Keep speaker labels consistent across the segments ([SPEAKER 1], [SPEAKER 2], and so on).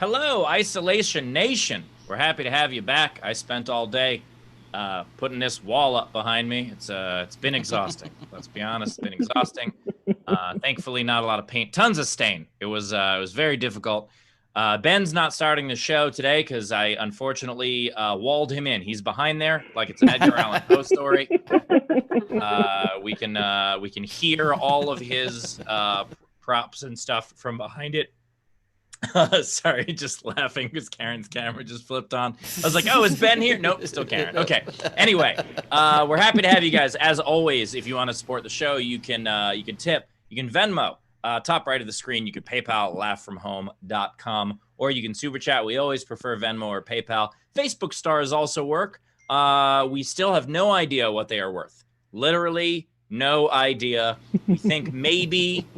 [SPEAKER 1] Hello, Isolation Nation. We're happy to have you back. I spent all day putting this wall up behind me. It's been exhausting. Let's be honest, it's been exhausting. Thankfully, not a lot of paint. Tons of stain. It was very difficult. Ben's not starting the show today because I unfortunately walled him in. He's behind there like it's an Edgar Allan Poe story. We can hear all of his props and stuff from behind it. Sorry, just laughing because Karen's camera just flipped on. I was like, oh, is Ben here? Nope, still Karen. Okay. Anyway, we're happy to have you guys. As always, if you want to support the show, you can tip. You can Venmo. Top right of the screen. You can PayPal, laughfromhome.com, or you can Super Chat. We always prefer Venmo or PayPal. Facebook stars also work. We still have no idea what they are worth. Literally no idea. We think maybe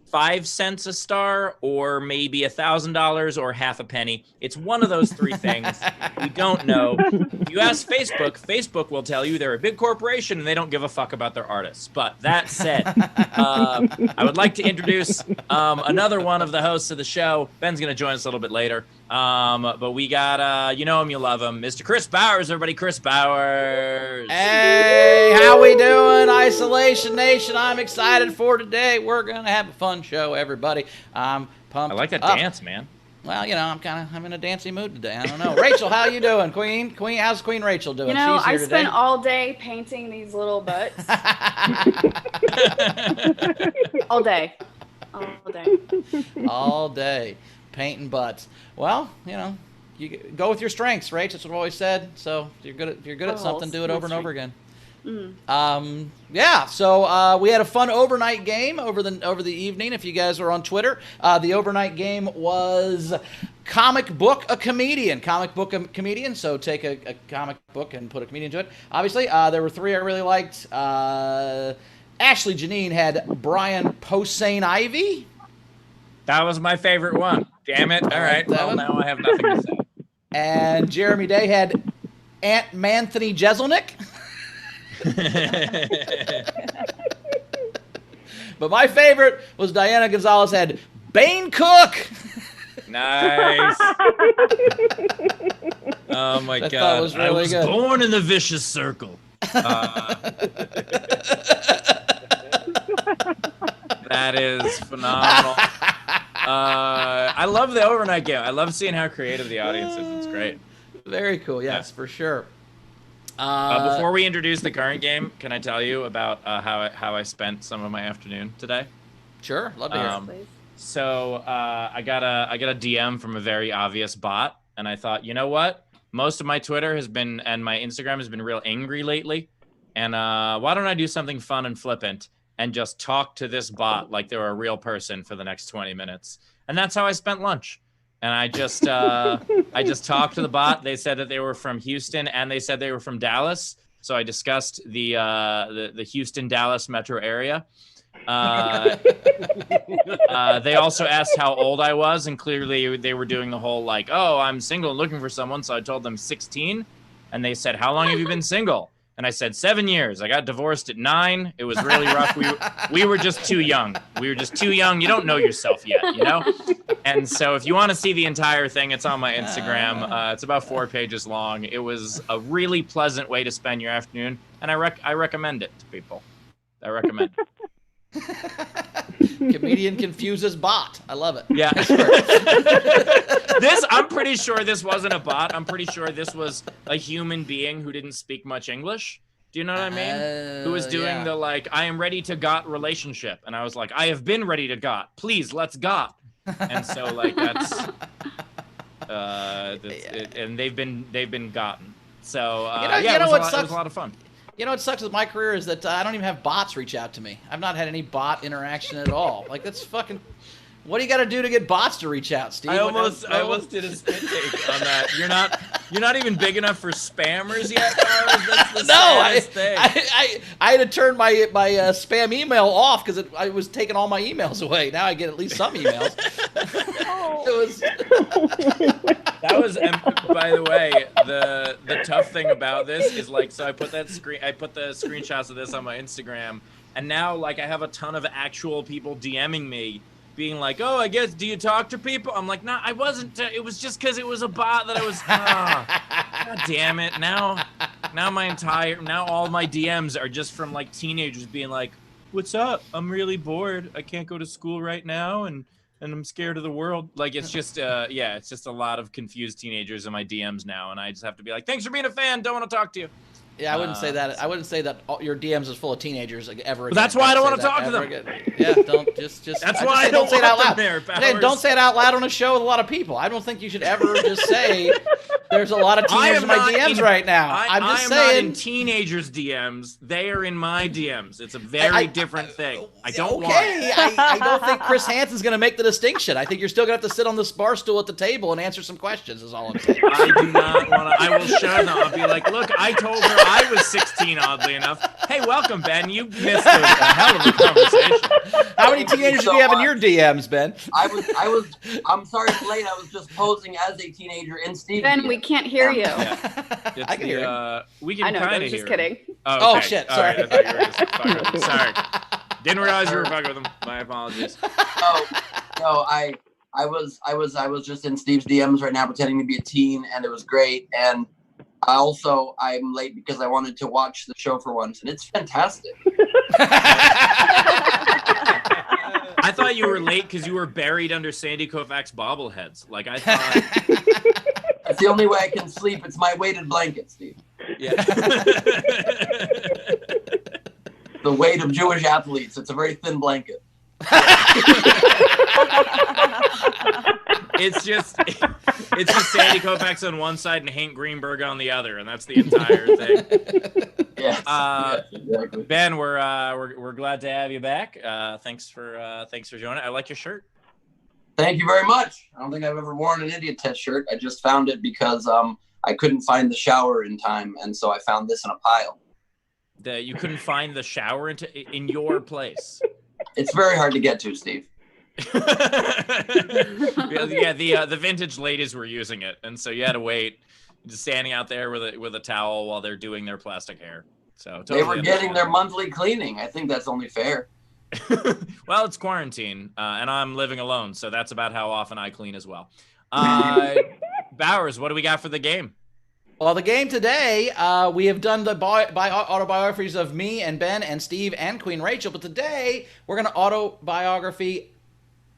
[SPEAKER 1] 5 cents a star, or maybe $1,000 or half a penny. It's one of those three things. We don't know. If you ask Facebook, Facebook will tell you they're a big corporation and they don't give a fuck about their artists. But that said, I would like to introduce another one of the hosts of the show. Ben's going to join us a little bit later. But we got, you know him, you love him, Mr. Chris Bowers, everybody. Chris Bowers.
[SPEAKER 2] Hey, how we doing, Isolation Nation? I'm excited for today. We're going to have a fun show, everybody. I'm pumped.
[SPEAKER 1] I like that dance, man.
[SPEAKER 2] Well, you know, I'm in a dancey mood today. I don't know. Rachel, how you doing, Queen? How's Queen Rachel doing?
[SPEAKER 3] You know,
[SPEAKER 2] She's here
[SPEAKER 3] I spent
[SPEAKER 2] today.
[SPEAKER 3] all day painting these little butts. All day.
[SPEAKER 2] All day. Painting butts. Well, you know, you go with your strengths, Rach. That's what I've always said. So if you're good at something, do it over and over again. Yeah, so we had a fun overnight game over the evening. If you guys were on Twitter, the overnight game was comic book a comedian. So take a comic book and put a comedian to it. Obviously, there were 3 I really liked. Ashley Janine had Brian Posehn Ivy.
[SPEAKER 1] That was my favorite one. Damn it. All right. Well, now I have nothing to say.
[SPEAKER 2] And Jeremy Day had Aunt Manthony Jeselnik. But my favorite was Diana Gonzalez had Bane Cook.
[SPEAKER 1] Nice. Oh my God.
[SPEAKER 2] That was really good.
[SPEAKER 1] Born in the vicious circle. That is phenomenal. I love the overnight game. I love seeing how creative the audience is. It's great.
[SPEAKER 2] Very cool. Yes, for sure.
[SPEAKER 1] Before we introduce the current game, can I tell you about how I spent some of my afternoon today?
[SPEAKER 2] Sure, love to hear.
[SPEAKER 3] Please.
[SPEAKER 1] So I got a DM from a very obvious bot, and I thought, you know what? Most of my Twitter and my Instagram has been real angry lately, and why don't I do something fun and flippant and just talk to this bot like they were a real person for the next 20 minutes? And that's how I spent lunch. And I just talked to the bot. They said that they were from Houston, and they said they were from Dallas. So I discussed the Houston-Dallas metro area. They also asked how old I was, and clearly they were doing the whole like, oh, I'm single and looking for someone. So I told them 16, and they said, how long have you been single? And I said 7 years. I got divorced at 9. It was really rough. We were just too young. You don't know yourself yet, you know? And so if you want to see the entire thing, it's on my Instagram. It's about 4 pages long. It was a really pleasant way to spend your afternoon, and I recommend it to people. I recommend it.
[SPEAKER 2] Comedian confuses bot. I love it.
[SPEAKER 1] Yeah. I'm pretty sure this wasn't a bot. I'm pretty sure this was a human being who didn't speak much English. Do you know what I mean? Who was doing the like, I am ready to got relationship. And I was like, I have been ready to got. Please, let's got. And so like that's and they've been gotten. So it was a lot of fun.
[SPEAKER 2] You know what sucks with my career is that I don't even have bots reach out to me. I've not had any bot interaction at all. Like, that's fucking... What do you got to do to get bots to reach out, Steve?
[SPEAKER 1] I almost did a spit take on that. You're not even big enough for spammers yet, Bowers? That's the saddest thing.
[SPEAKER 2] I had to turn my spam email off because I was taking all my emails away. Now I get at least some emails.
[SPEAKER 1] That was, and by the way, the tough thing about this is like, so I put the screenshots of this on my Instagram, and now like I have a ton of actual people DMing me being like, "Oh, I guess do you talk to people?" I'm like, "No, I wasn't. It was just because it was a bot that I was." God damn it! Now all my DMs are just from like teenagers being like, "What's up? I'm really bored. I can't go to school right now, and I'm scared of the world." Like it's just it's just a lot of confused teenagers in my DMs now, and I just have to be like, "Thanks for being a fan. Don't want to talk to you."
[SPEAKER 2] Yeah, I wouldn't say that. I wouldn't say that your DMs is full of teenagers ever again.
[SPEAKER 1] That's why I don't want to talk to them.
[SPEAKER 2] Again. Yeah, don't just.
[SPEAKER 1] That's why I don't
[SPEAKER 2] say it out loud.
[SPEAKER 1] There,
[SPEAKER 2] don't say it out loud on a show with a lot of people. I don't think you should ever just say there's a lot of teenagers in my DMs right now. I'm just saying.
[SPEAKER 1] I am not in teenagers' DMs. They are in my DMs. It's a very different thing. I don't want.
[SPEAKER 2] I don't think Chris Hansen's going to make the distinction. I think you're still going to have to sit on this bar stool at the table and answer some questions. Is all I'm saying.
[SPEAKER 1] I do not want to. I will show them. I'll be like, look, I told her I was 16. Oddly enough, hey, welcome, Ben. You missed a hell of a conversation.
[SPEAKER 2] How many teenagers do you have in your DMs, Ben?
[SPEAKER 4] I'm sorry I'm late. I was just posing as a teenager in Steve.
[SPEAKER 3] Ben, we can't hear you.
[SPEAKER 2] I can hear you.
[SPEAKER 1] We can
[SPEAKER 3] I know,
[SPEAKER 1] kind
[SPEAKER 3] I
[SPEAKER 1] of
[SPEAKER 3] was just
[SPEAKER 1] hear.
[SPEAKER 3] kidding.
[SPEAKER 1] Oh, okay.
[SPEAKER 2] Shit!
[SPEAKER 1] All
[SPEAKER 2] Sorry.
[SPEAKER 1] right, I thought you were just fucking with them. Sorry. Didn't realize you were fucking with them. My apologies.
[SPEAKER 4] No, I was just in Steve's DMs right now pretending to be a teen, and it was great. And I'm late because I wanted to watch the show for once, and it's fantastic.
[SPEAKER 1] I thought you were late because you were buried under Sandy Koufax bobbleheads. Like I thought.
[SPEAKER 4] That's the only way I can sleep. It's my weighted blanket, Steve.
[SPEAKER 1] Yeah.
[SPEAKER 4] The weight of Jewish athletes. It's a very thin blanket.
[SPEAKER 1] It's just Sandy Koufax on one side and Hank Greenberg on the other, and that's the entire thing.
[SPEAKER 4] Yes, exactly.
[SPEAKER 1] Ben, we're glad to have you back. Thanks for joining. I like your shirt.
[SPEAKER 4] Thank you very much. I don't think I've ever worn an Idiot Test shirt. I just found it because I couldn't find the shower in time, and so I found this in a pile.
[SPEAKER 1] You couldn't find the shower in your place.
[SPEAKER 4] It's very hard to get to, Steve.
[SPEAKER 1] Yeah, the vintage ladies were using it, and so you had to wait, just standing out there with a towel while they're doing their plastic hair. So totally
[SPEAKER 4] they were getting their monthly cleaning. I think that's only fair.
[SPEAKER 1] Well, it's quarantine, and I'm living alone, so that's about how often I clean as well. Bowers, what do we got for the game?
[SPEAKER 2] Well, the game today, we have done the autobiographies of me and Ben and Steve and Queen Rachel, but today we're going to autobiography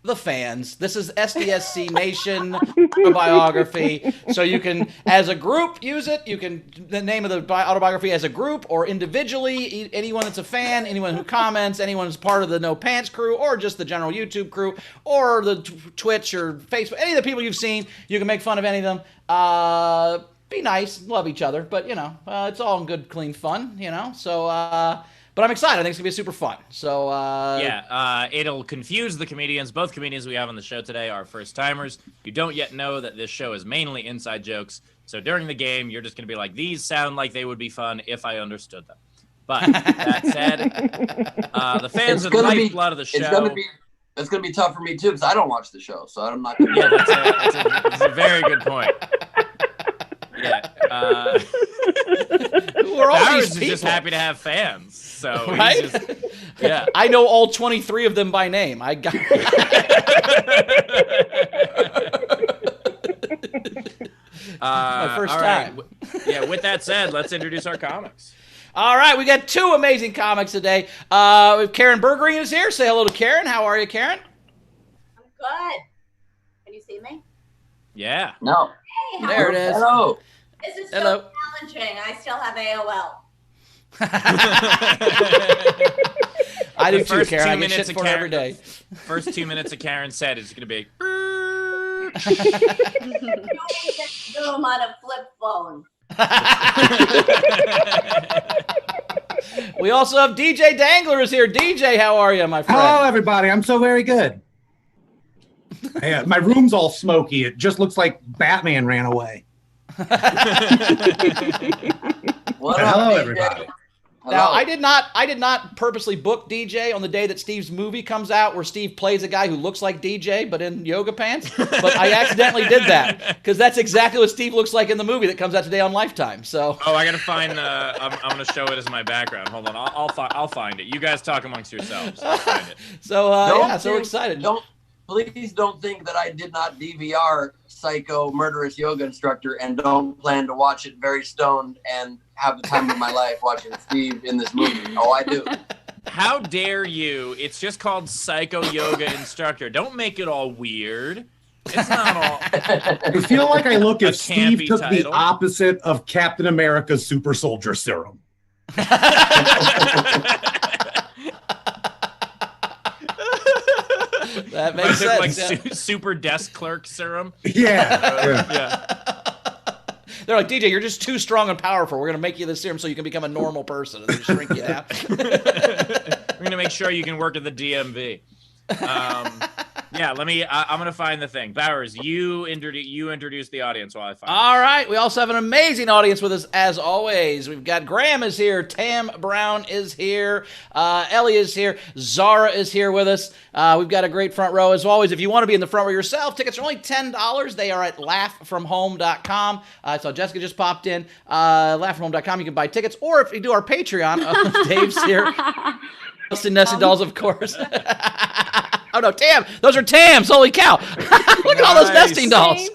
[SPEAKER 2] the fans. This is SDSC Nation autobiography, so you can, as a group, use it. You can, the name of the autobiography as a group or individually, anyone that's a fan, anyone who comments, anyone who's part of the No Pants crew, or just the general YouTube crew, or the Twitch or Facebook, any of the people you've seen, you can make fun of any of them. Be nice, love each other, but, you know, it's all in good, clean fun, you know, so, but I'm excited. I think it's going to be super fun. So,
[SPEAKER 1] it'll confuse the comedians. Both comedians we have on the show today are first-timers. You don't yet know that this show is mainly inside jokes, so during the game, you're just going to be like, these sound like they would be fun if I understood them. But, that said, the fans are the lifeblood of the show.
[SPEAKER 4] It's going to be tough for me, too, because I don't watch the show, so I'm not going to...
[SPEAKER 1] Yeah, that's a very good point. Yeah.
[SPEAKER 2] We're all
[SPEAKER 1] Bowers
[SPEAKER 2] these
[SPEAKER 1] is just
[SPEAKER 2] people.
[SPEAKER 1] happy to have fans. So
[SPEAKER 2] Right?
[SPEAKER 1] he's just, yeah.
[SPEAKER 2] I know all 23 of them by name. I got. My first
[SPEAKER 1] all
[SPEAKER 2] time.
[SPEAKER 1] right. Yeah. With that said, let's introduce our comics.
[SPEAKER 2] All right, we got two amazing comics today. Karen Bergreen is here. Say hello to Karen. How are you, Karen?
[SPEAKER 5] I'm good. Can you see me?
[SPEAKER 1] Yeah.
[SPEAKER 4] No.
[SPEAKER 5] Hey, how
[SPEAKER 2] There it is.
[SPEAKER 4] Hello.
[SPEAKER 5] This is
[SPEAKER 2] Hello.
[SPEAKER 5] so challenging. I still have AOL.
[SPEAKER 2] I do
[SPEAKER 1] The
[SPEAKER 2] too,
[SPEAKER 1] first
[SPEAKER 2] Karen.
[SPEAKER 1] 2
[SPEAKER 2] I get
[SPEAKER 1] minutes
[SPEAKER 2] shit
[SPEAKER 1] of
[SPEAKER 2] for it
[SPEAKER 1] Karen-
[SPEAKER 2] every day.
[SPEAKER 1] First 2 minutes of Karen said is going to be.
[SPEAKER 5] Doing this Zoom on a flip phone.
[SPEAKER 2] We also have DJ Dangler is here. DJ, how are you, my friend?
[SPEAKER 6] Hello, everybody. I'm so very good. Yeah, my room's all smoky. It just looks like Batman ran away.
[SPEAKER 4] What
[SPEAKER 6] Hello,
[SPEAKER 4] up, DJ?
[SPEAKER 6] everybody.
[SPEAKER 2] Now,
[SPEAKER 4] Hello.
[SPEAKER 2] I did not purposely book DJ on the day that Steve's movie comes out, where Steve plays a guy who looks like DJ but in yoga pants. But I accidentally did that because that's exactly what Steve looks like in the movie that comes out today on Lifetime. So,
[SPEAKER 1] Oh, I gotta find. I'm gonna show it as my background. Hold on, I'll find it. You guys talk amongst yourselves. I'll find it.
[SPEAKER 2] so
[SPEAKER 4] Don't
[SPEAKER 2] yeah, so we're
[SPEAKER 4] think-
[SPEAKER 2] excited.
[SPEAKER 4] Please don't think that I did not DVR Psycho Murderous Yoga Instructor and don't plan to watch it very stoned and have the time of my life watching Steve in this movie. Oh, I do.
[SPEAKER 1] How dare you? It's just called Psycho Yoga Instructor. Don't make it all weird. It's not all.
[SPEAKER 6] I feel like I look if Steve
[SPEAKER 1] campy
[SPEAKER 6] took the
[SPEAKER 1] title.
[SPEAKER 6] opposite of Captain America's Super Soldier Serum.
[SPEAKER 2] That makes sense.
[SPEAKER 1] Like
[SPEAKER 2] yeah.
[SPEAKER 1] super desk clerk serum.
[SPEAKER 6] Yeah.
[SPEAKER 1] Yeah.
[SPEAKER 2] They're like, DJ, you're just too strong and powerful. We're going to make you the serum so you can become a normal person and then shrink you down.
[SPEAKER 1] We're going to make sure you can work at the DMV. Yeah, I'm going to find the thing. Bowers, you introduce the audience while I find it.
[SPEAKER 2] All right. We also have an amazing audience with us, as always. We've got Graham is here. Tam Brown is here. Ellie is here. Zara is here with us. We've got a great front row. As always, if you want to be in the front row yourself, tickets are only $10. They are at laughfromhome.com. So Jessica just popped in. Laughfromhome.com. You can buy tickets. Or if you do our Patreon, Dave's here. Nesting Dolls, of course. Oh, no, Tam. Those are Tams. Holy cow. Look at all those nesting dolls.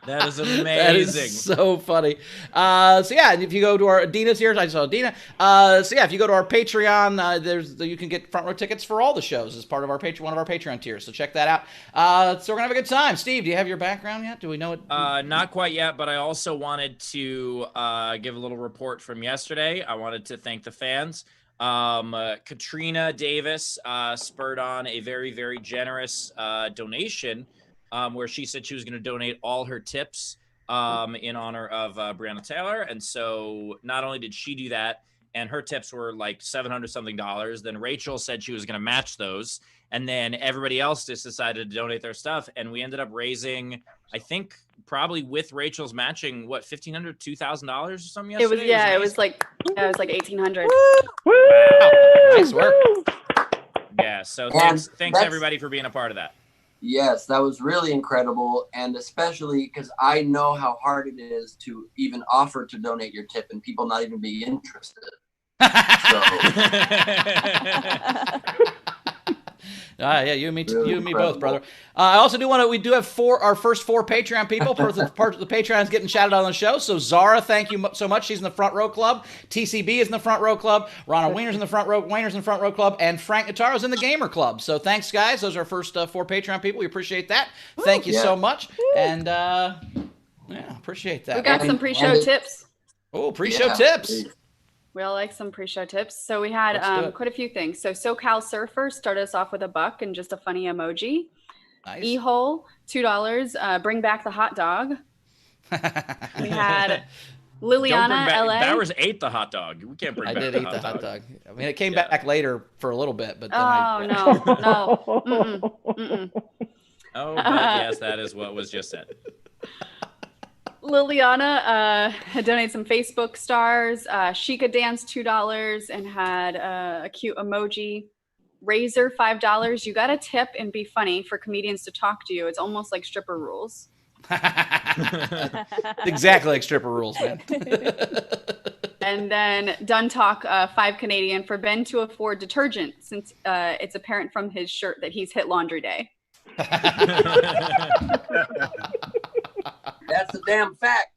[SPEAKER 1] That is amazing.
[SPEAKER 2] That is so funny. So, yeah, if you go to our Dina's here. I saw Dina. So, yeah, if you go to our Patreon, you can get front row tickets for all the shows as part of our one of our Patreon tiers. So check that out. So we're going to have a good time. Steve, do you have your background yet? Do we know it?
[SPEAKER 1] Not quite yet, but I also wanted to give a little report from yesterday. I wanted to thank the fans. Katrina Davis spurred on a very, very generous donation where she said she was going to donate all her tips in honor of Breonna Taylor. And so not only did she do that, and her tips were like $700 something, then Rachel said she was going to match those. And then everybody else just decided to donate their stuff. And we ended up raising, I think, probably with Rachel's matching, what, $1,500, $2,000 or something yesterday?
[SPEAKER 3] It was like 1,800.
[SPEAKER 2] Wow. Nice work.
[SPEAKER 1] Yeah, so thanks everybody for being a part of that.
[SPEAKER 4] Yes, that was really incredible. And especially because I know how hard it is to even offer to donate your tip and people not even be interested.
[SPEAKER 2] Yeah, you and me, really you and me both, brother. I also do want to. We do have our first four Patreon people. Part of the Patreon is getting shouted out on the show. So Zara, thank you so much. She's in the front row club. TCB is in the front row club. Ronald Weiner's in the front row. Weiner's in the front row club, and Frank Notaro's in the gamer club. So thanks, guys. Those are our first four Patreon people. We appreciate that. Thank you so much, and appreciate that.
[SPEAKER 3] We got some pre-show tips.
[SPEAKER 2] Oh, pre-show tips.
[SPEAKER 3] We all like some pre-show tips. So we had quite a few things. So SoCal Surfer started us off with $1 and just a funny emoji.
[SPEAKER 2] Nice.
[SPEAKER 3] E-Hole, $2. Bring back the hot dog. We had Liliana, LA.
[SPEAKER 1] Bowers ate the hot dog. We can't bring back the hot dog. I did eat the hot dog.
[SPEAKER 2] I mean, it came back later for a little bit, but then
[SPEAKER 3] no.
[SPEAKER 1] Oh, but yes, that is what was just said.
[SPEAKER 3] Liliana had donated some Facebook stars. Sheikah danced $2 and had a cute emoji. Razor $5. You got to tip and be funny for comedians to talk to you. It's almost like stripper rules.
[SPEAKER 2] Exactly like stripper rules, man.
[SPEAKER 3] And then Done Talk, $5 Canadian for Ben to afford detergent since it's apparent from his shirt that he's hit laundry day.
[SPEAKER 4] That's a damn fact.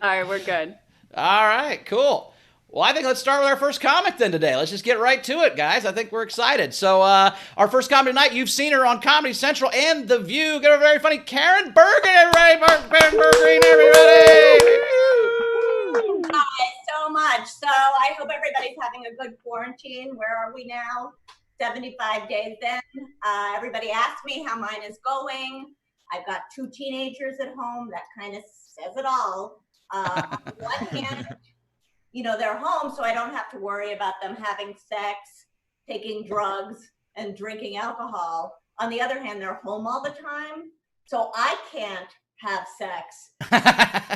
[SPEAKER 3] All right, we're good.
[SPEAKER 2] All right, cool. Well, I think let's start with our first comic then today. Let's just get right to it, guys. I think we're excited. So our first comic tonight, you've seen her on Comedy Central and The View. Get a very funny Karen Bergreen, everybody. Bergreen, everybody.
[SPEAKER 5] Hi, so much. So I hope everybody's having a good quarantine. Where are we now? 75 days in. Everybody asked me how mine is going. I've got 2 teenagers at home. That kind of says it all. On one hand, they're home, so I don't have to worry about them having sex, taking drugs, and drinking alcohol. On the other hand, they're home all the time, so I can't have sex. And I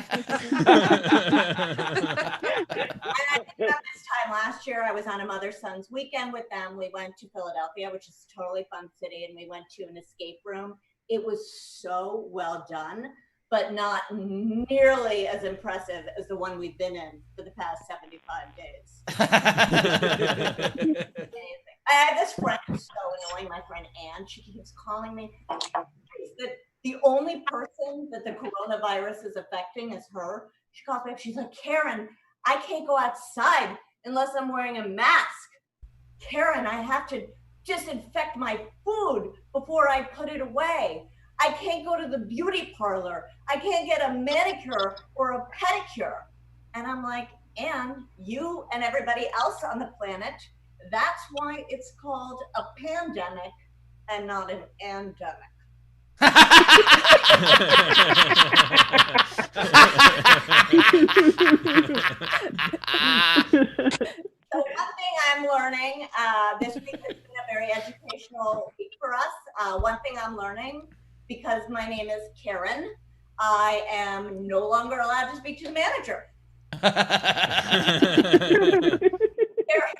[SPEAKER 5] did that this time last year. I was on a mother-son's weekend with them. We went to Philadelphia, which is a totally fun city, and we went to an escape room. It was so well done. but not nearly as impressive as the one we've been in for the past 75 days. I have this friend who's so annoying, my friend Ann. She keeps calling me. The only person that the coronavirus is affecting is her. She calls me up. She's like, Karen, I can't go outside unless I'm wearing a mask. Karen, I have to disinfect my food before I put it away. I can't go to the beauty parlor. I can't get a manicure or a pedicure. And I'm like, Ann, you and everybody else on the planet, that's why it's called a pandemic and not an endemic. So one thing I'm learning, this week has been a very educational week for us. One thing I'm learning, because my name is Karen, I am no longer allowed to speak to the manager. Very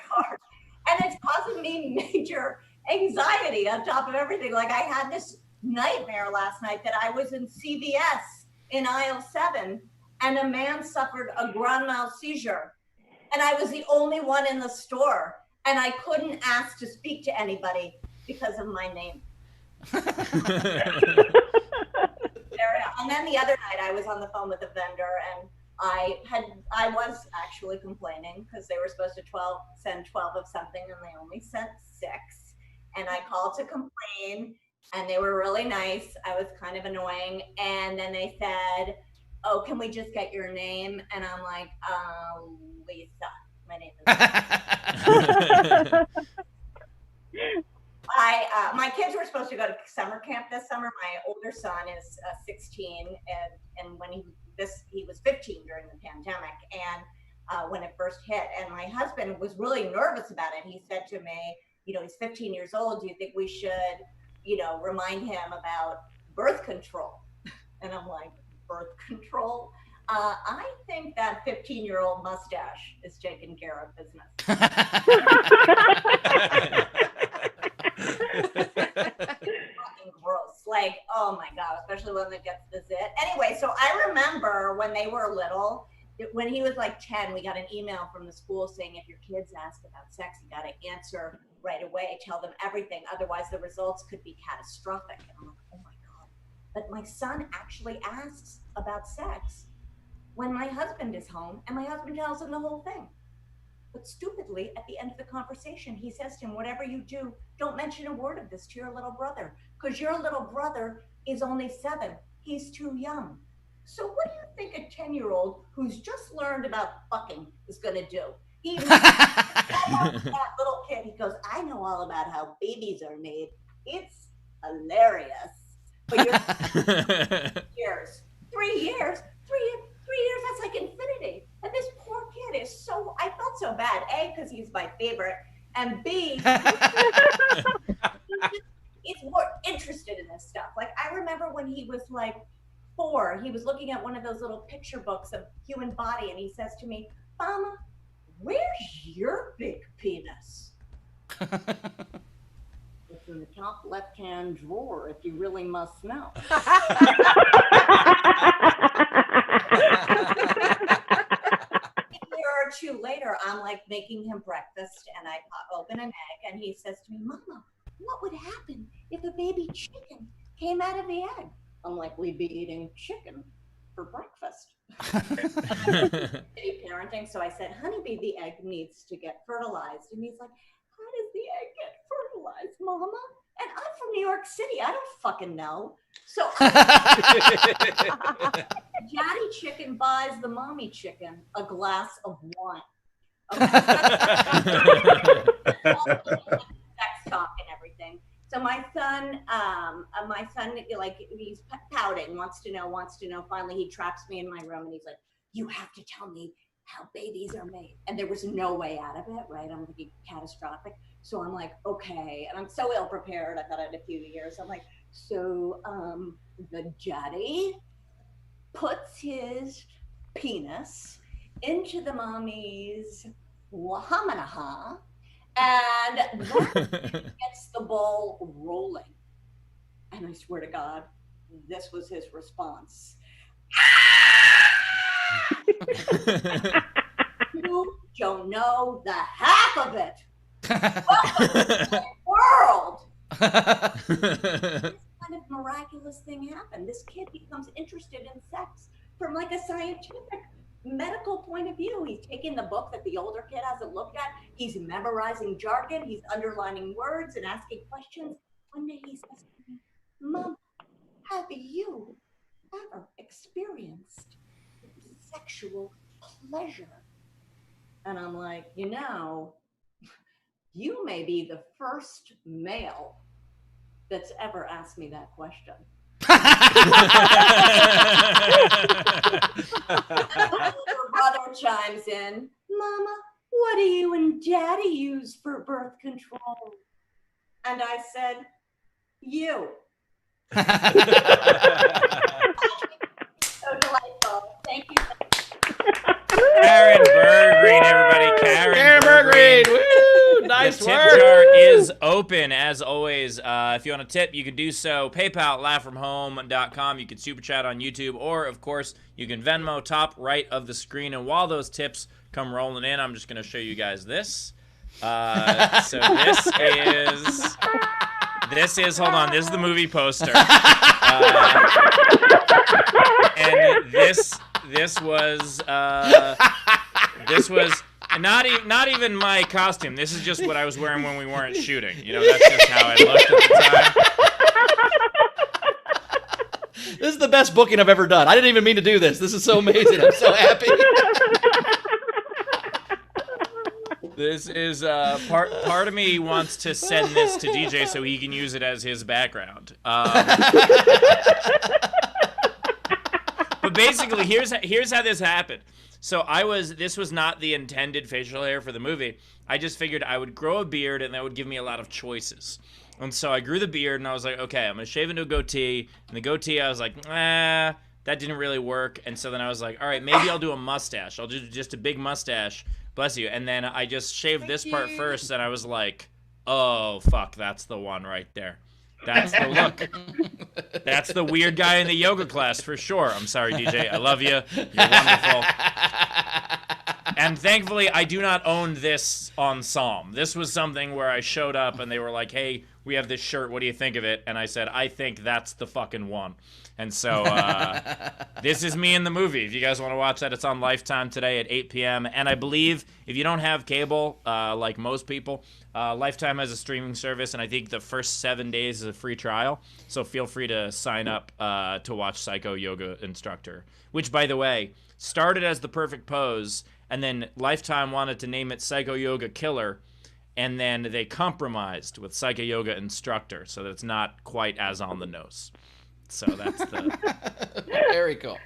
[SPEAKER 5] hard. And it's causing me major anxiety on top of everything. Like I had this nightmare last night that I was in CVS in aisle 7 and a man suffered a grand mal seizure. And I was the only one in the store. And I couldn't ask to speak to anybody because of my name. And then the other night I was on the phone with a vendor and I was actually complaining because they were supposed to send 12 of something and they only sent 6. And I called to complain and they were really nice. I was kind of annoying. And then they said, oh, can we just get your name? And I'm like, Lisa. My name is my kids were supposed to go to summer camp this summer. My older son is 16 and when he was 15 during the pandemic and when it first hit. And my husband was really nervous about it. He said to me, he's 15 years old. Do you think we should, remind him about birth control? And I'm like, birth control? I think that 15-year-old mustache is taking care of business. Fucking gross. Like, oh my God, especially when it gets the zit. Anyway, so I remember when they were little, when he was like 10, we got an email from the school saying if your kids ask about sex, you got to answer right away, tell them everything. Otherwise, the results could be catastrophic. And I'm like, oh my God. But my son actually asks about sex when my husband is home and my husband tells him the whole thing. But stupidly, at the end of the conversation, he says to him, whatever you do, don't mention a word of this to your little brother because your little brother is only 7. He's too young. So what do you think a 10-year-old who's just learned about fucking is going to do? That little kid, he goes, I know all about how babies are made. It's hilarious. But you're 3 years, that's like infinity. And this poor kid is so, I felt so bad. A, because he's my favorite. And B, he's more interested in this stuff. Like I remember when he was like 4, he was looking at one of those little picture books of human body. And he says to me, Mama, where's your big penis? It's in the top left-hand drawer, if you really must know. A year or 2 later, I'm like making him breakfast and I open an egg and he says to me, Mama, what would happen if a baby chicken came out of the egg? I'm like, we'd be eating chicken for breakfast. Parenting. So I said, honeybee, the egg needs to get fertilized. And he's like, how does the egg get fertilized, Mama? And I'm from New York City. I don't fucking know. So Daddy chicken buys the mommy chicken a glass of wine. Okay. Sex talk and everything. So my son, like he's pouting, wants to know. Finally, he traps me in my room and he's like, you have to tell me how babies are made. And there was no way out of it, right? I'm thinking catastrophic. So I'm like, okay. And I'm so ill prepared. I thought I had a few years. I'm like, so the daddy puts his penis into the mommy's wahamanaha, and that gets the ball rolling. And I swear to God, this was his response. You don't know the half of it. Welcome to the world. This kind of miraculous thing happened. This kid becomes interested in sex from like a scientific medical point of view. He's taking the book that the older kid hasn't looked at. He's memorizing jargon. He's underlining words and asking questions. One day he says to me, Mom, have you ever experienced sexual pleasure? And I'm like, you may be the first male that's ever asked me that question. Her brother chimes in, Mama, what do you and Daddy use for birth control? And I said, you. So delightful. Thank you.
[SPEAKER 1] Karen Bergreen, everybody. Karen
[SPEAKER 2] Bergreen. Woo! Nice
[SPEAKER 1] the
[SPEAKER 2] work.
[SPEAKER 1] tip jar is open, as always. If you want to tip, you can do so. PayPal, laughfromhome.com. You can super chat on YouTube, or, of course, you can Venmo, top right of the screen. And while those tips come rolling in, I'm just going to show you guys this. So this is, hold on, this is the movie poster. And this was not even my costume. This is just what I was wearing when we weren't shooting. That's just how I looked at the time.
[SPEAKER 2] This is the best booking I've ever done. I didn't even mean to do this. This is so amazing. I'm so happy.
[SPEAKER 1] This is part of me wants to send this to DJ so he can use it as his background. But basically, here's how this happened. So this was not the intended facial hair for the movie. I just figured I would grow a beard and that would give me a lot of choices. And so I grew the beard and I was like, okay, I'm gonna shave into a goatee. And the goatee, I was like, that didn't really work. And so then I was like, all right, maybe I'll do a mustache. I'll do just a big mustache. Bless you. And then I just shaved this part first and I was like, oh, fuck, that's the one right there. That's the look. That's the weird guy in the yoga class for sure. I'm sorry, DJ. I love you. You're wonderful. And thankfully, I do not own this ensemble. This was something where I showed up and they were like, hey, we have this shirt. What do you think of it? And I said, I think that's the fucking one. And so this is me in the movie. If you guys want to watch that, it's on Lifetime today at 8 p.m. And I believe if you don't have cable, like most people, Lifetime has a streaming service, and I think the first 7 days is a free trial. So feel free to sign up to watch Psycho Yoga Instructor, which, by the way, started as The Perfect Pose, and then Lifetime wanted to name it Psycho Yoga Killer, and then they compromised with Psycho Yoga Instructor so that it's not quite as on the nose. So that's the...
[SPEAKER 2] Very cool.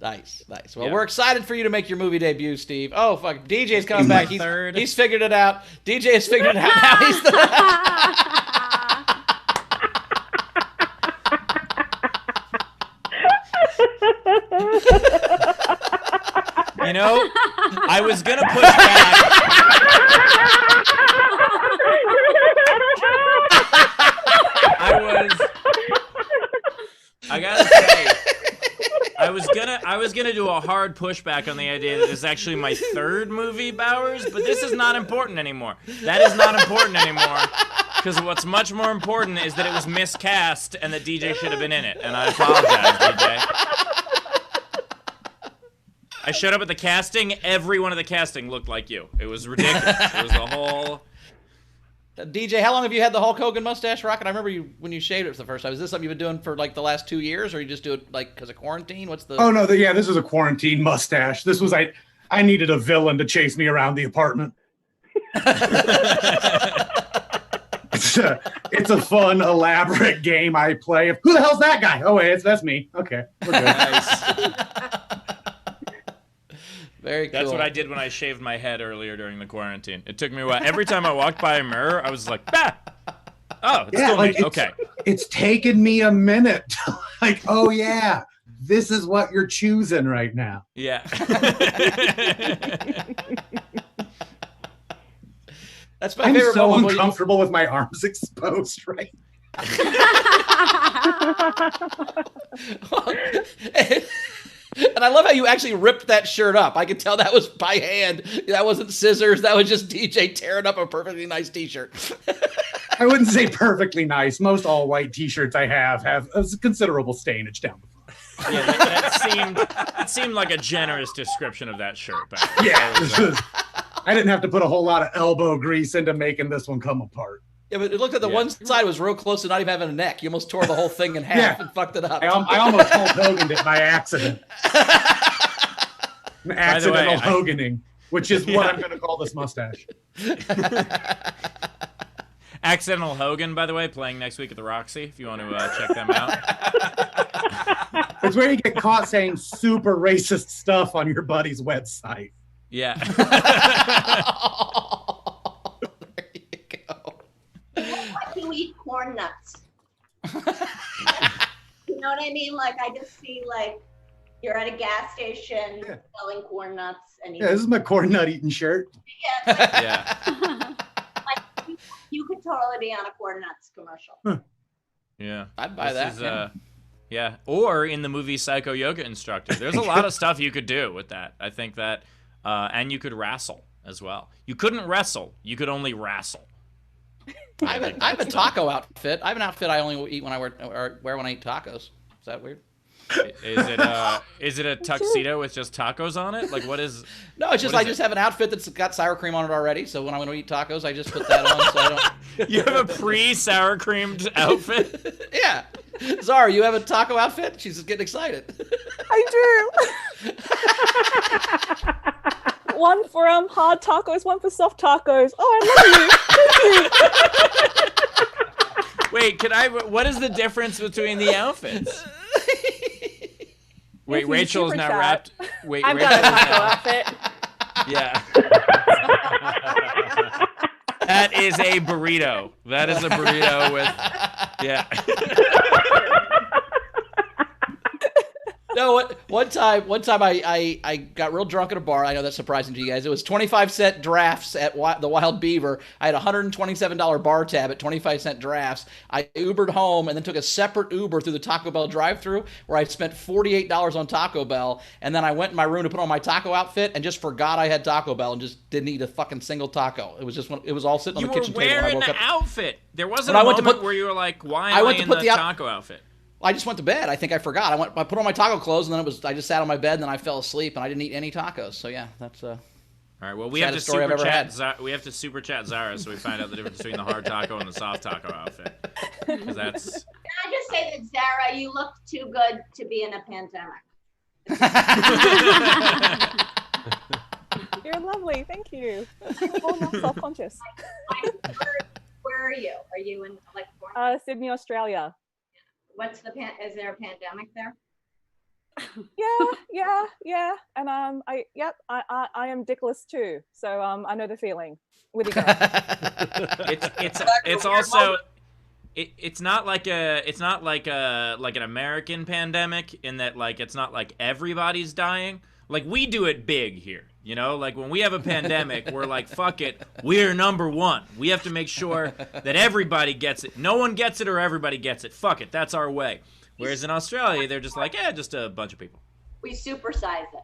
[SPEAKER 2] Nice. Well, we're excited for you to make your movie debut, Steve. Oh, fuck. DJ's coming back. He's figured it out. DJ has figured it out now. He's the...
[SPEAKER 1] I was going to push back. I gotta say, I was gonna do a hard pushback on the idea that this is actually my third movie, Bowers, but this is not important anymore. That is not important anymore, because what's much more important is that it was miscast and that DJ should have been in it, and I apologize, DJ. I showed up at the casting, every one of the casting looked like you. It was ridiculous. It was the whole...
[SPEAKER 2] DJ, how long have you had the Hulk Hogan mustache rocking? I remember when you shaved it for the first time. Is this something you've been doing for like the last 2 years, or you just do it like because of quarantine? What's the...
[SPEAKER 6] Oh, no, this was a quarantine mustache. This was, I needed a villain to chase me around the apartment. It's a fun, elaborate game I play. Who the hell's that guy? Oh, wait, that's me. Okay, we're good.
[SPEAKER 1] Nice.
[SPEAKER 2] Very cool.
[SPEAKER 1] That's what I did when I shaved my head earlier during the quarantine. It took me a while. Every time I walked by a mirror, I was like, bah! Oh, it's still me. Okay.
[SPEAKER 6] It's taken me a minute. Like, oh, yeah, this is what you're choosing right now.
[SPEAKER 1] Yeah.
[SPEAKER 2] That's my favorite
[SPEAKER 6] so
[SPEAKER 2] moment.
[SPEAKER 6] uncomfortable with my arms exposed, right?
[SPEAKER 2] And I love how you actually ripped that shirt up. I could tell that was by hand. That wasn't scissors. That was just DJ tearing up a perfectly nice T-shirt.
[SPEAKER 6] I wouldn't say perfectly nice. Most all white T-shirts I have a considerable stainage down the front.
[SPEAKER 1] Yeah, that seemed like a generous description of that shirt.
[SPEAKER 6] Yeah. I didn't have to put a whole lot of elbow grease into making this one come apart.
[SPEAKER 2] Yeah, but it looked like the one side was real close to not even having a neck. You almost tore the whole thing in half and fucked it up.
[SPEAKER 6] I almost Hulk Hogan'd it by accident. Accidental Hoganing, which is what I'm going to call this mustache.
[SPEAKER 1] Accidental Hogan, by the way, playing next week at the Roxy, if you want to check them out.
[SPEAKER 6] It's where you get caught saying super racist stuff on your buddy's website.
[SPEAKER 1] Yeah.
[SPEAKER 2] There you go.
[SPEAKER 5] You eat corn nuts. You know what I mean? Like, I just see, like, you're at a gas station selling corn nuts. And
[SPEAKER 6] this is my corn nut eating shirt.
[SPEAKER 1] Yeah.
[SPEAKER 5] Like, you could totally be on a corn nuts commercial.
[SPEAKER 1] Yeah.
[SPEAKER 2] I'd buy that.
[SPEAKER 1] Yeah. Or in the movie Psycho Yoga Instructor. There's a lot of stuff you could do with that. I think that, and you could wrestle as well. You couldn't wrestle. You could only wrestle.
[SPEAKER 2] I have a taco outfit. I have an outfit I only eat when I wear when I eat tacos. Is that weird?
[SPEAKER 1] Is it a tuxedo with just tacos on it? Like, what is?
[SPEAKER 2] No, it's just I just have an outfit that's got sour cream on it already. So when I'm going to eat tacos, I just put that on. So I don't.
[SPEAKER 1] You have a pre-sour creamed outfit?
[SPEAKER 2] Yeah. Zara, you have a taco outfit? She's just getting excited.
[SPEAKER 7] I do. One for hard tacos, one for soft tacos. Oh, I love you.
[SPEAKER 1] Wait, what is the difference between the outfits? Wait, Rachel's now wrapped. Wait,
[SPEAKER 3] I've got a taco outfit.
[SPEAKER 1] Yeah. That is a burrito. That is a burrito with, yeah.
[SPEAKER 2] No, one time I got real drunk at a bar. I know that's surprising to you guys. It was 25-cent drafts at the Wild Beaver. I had a $127 bar tab at 25-cent drafts. I Ubered home and then took a separate Uber through the Taco Bell drive-thru where I spent $48 on Taco Bell. And then I went in my room to put on my taco outfit and just forgot I had Taco Bell and just didn't eat a fucking single taco. It was all sitting on the kitchen table.
[SPEAKER 1] You were wearing the outfit. There wasn't a moment where you were like, why am I in the taco outfit?
[SPEAKER 2] I just went to bed. I think I forgot. I put on my taco clothes, and then I just sat on my bed, and then I fell asleep, and I didn't eat any tacos. So yeah, that's
[SPEAKER 1] all right. Well, we have to super chat. We have to super chat Zara, so we find out the difference between the hard taco and the soft taco outfit. Because that's.
[SPEAKER 5] Can I just say that Zara, you look too good to be in a pandemic.
[SPEAKER 7] You're lovely. Thank you. I'm not self-conscious.
[SPEAKER 5] Where are you? Are you in like
[SPEAKER 7] Sydney, Australia?
[SPEAKER 5] What's is there a pandemic there?
[SPEAKER 7] Yeah. And I am dickless too. So I know the feeling. With you guys.
[SPEAKER 1] It's also it's not like an American pandemic in that like it's not like everybody's dying. Like we do it big here. You know, like when we have a pandemic, we're like, fuck it, we're number one. We have to make sure that everybody gets it. No one gets it or everybody gets it. Fuck it, that's our way. Whereas in Australia, they're just like, yeah, just a bunch of people.
[SPEAKER 5] We supersize it.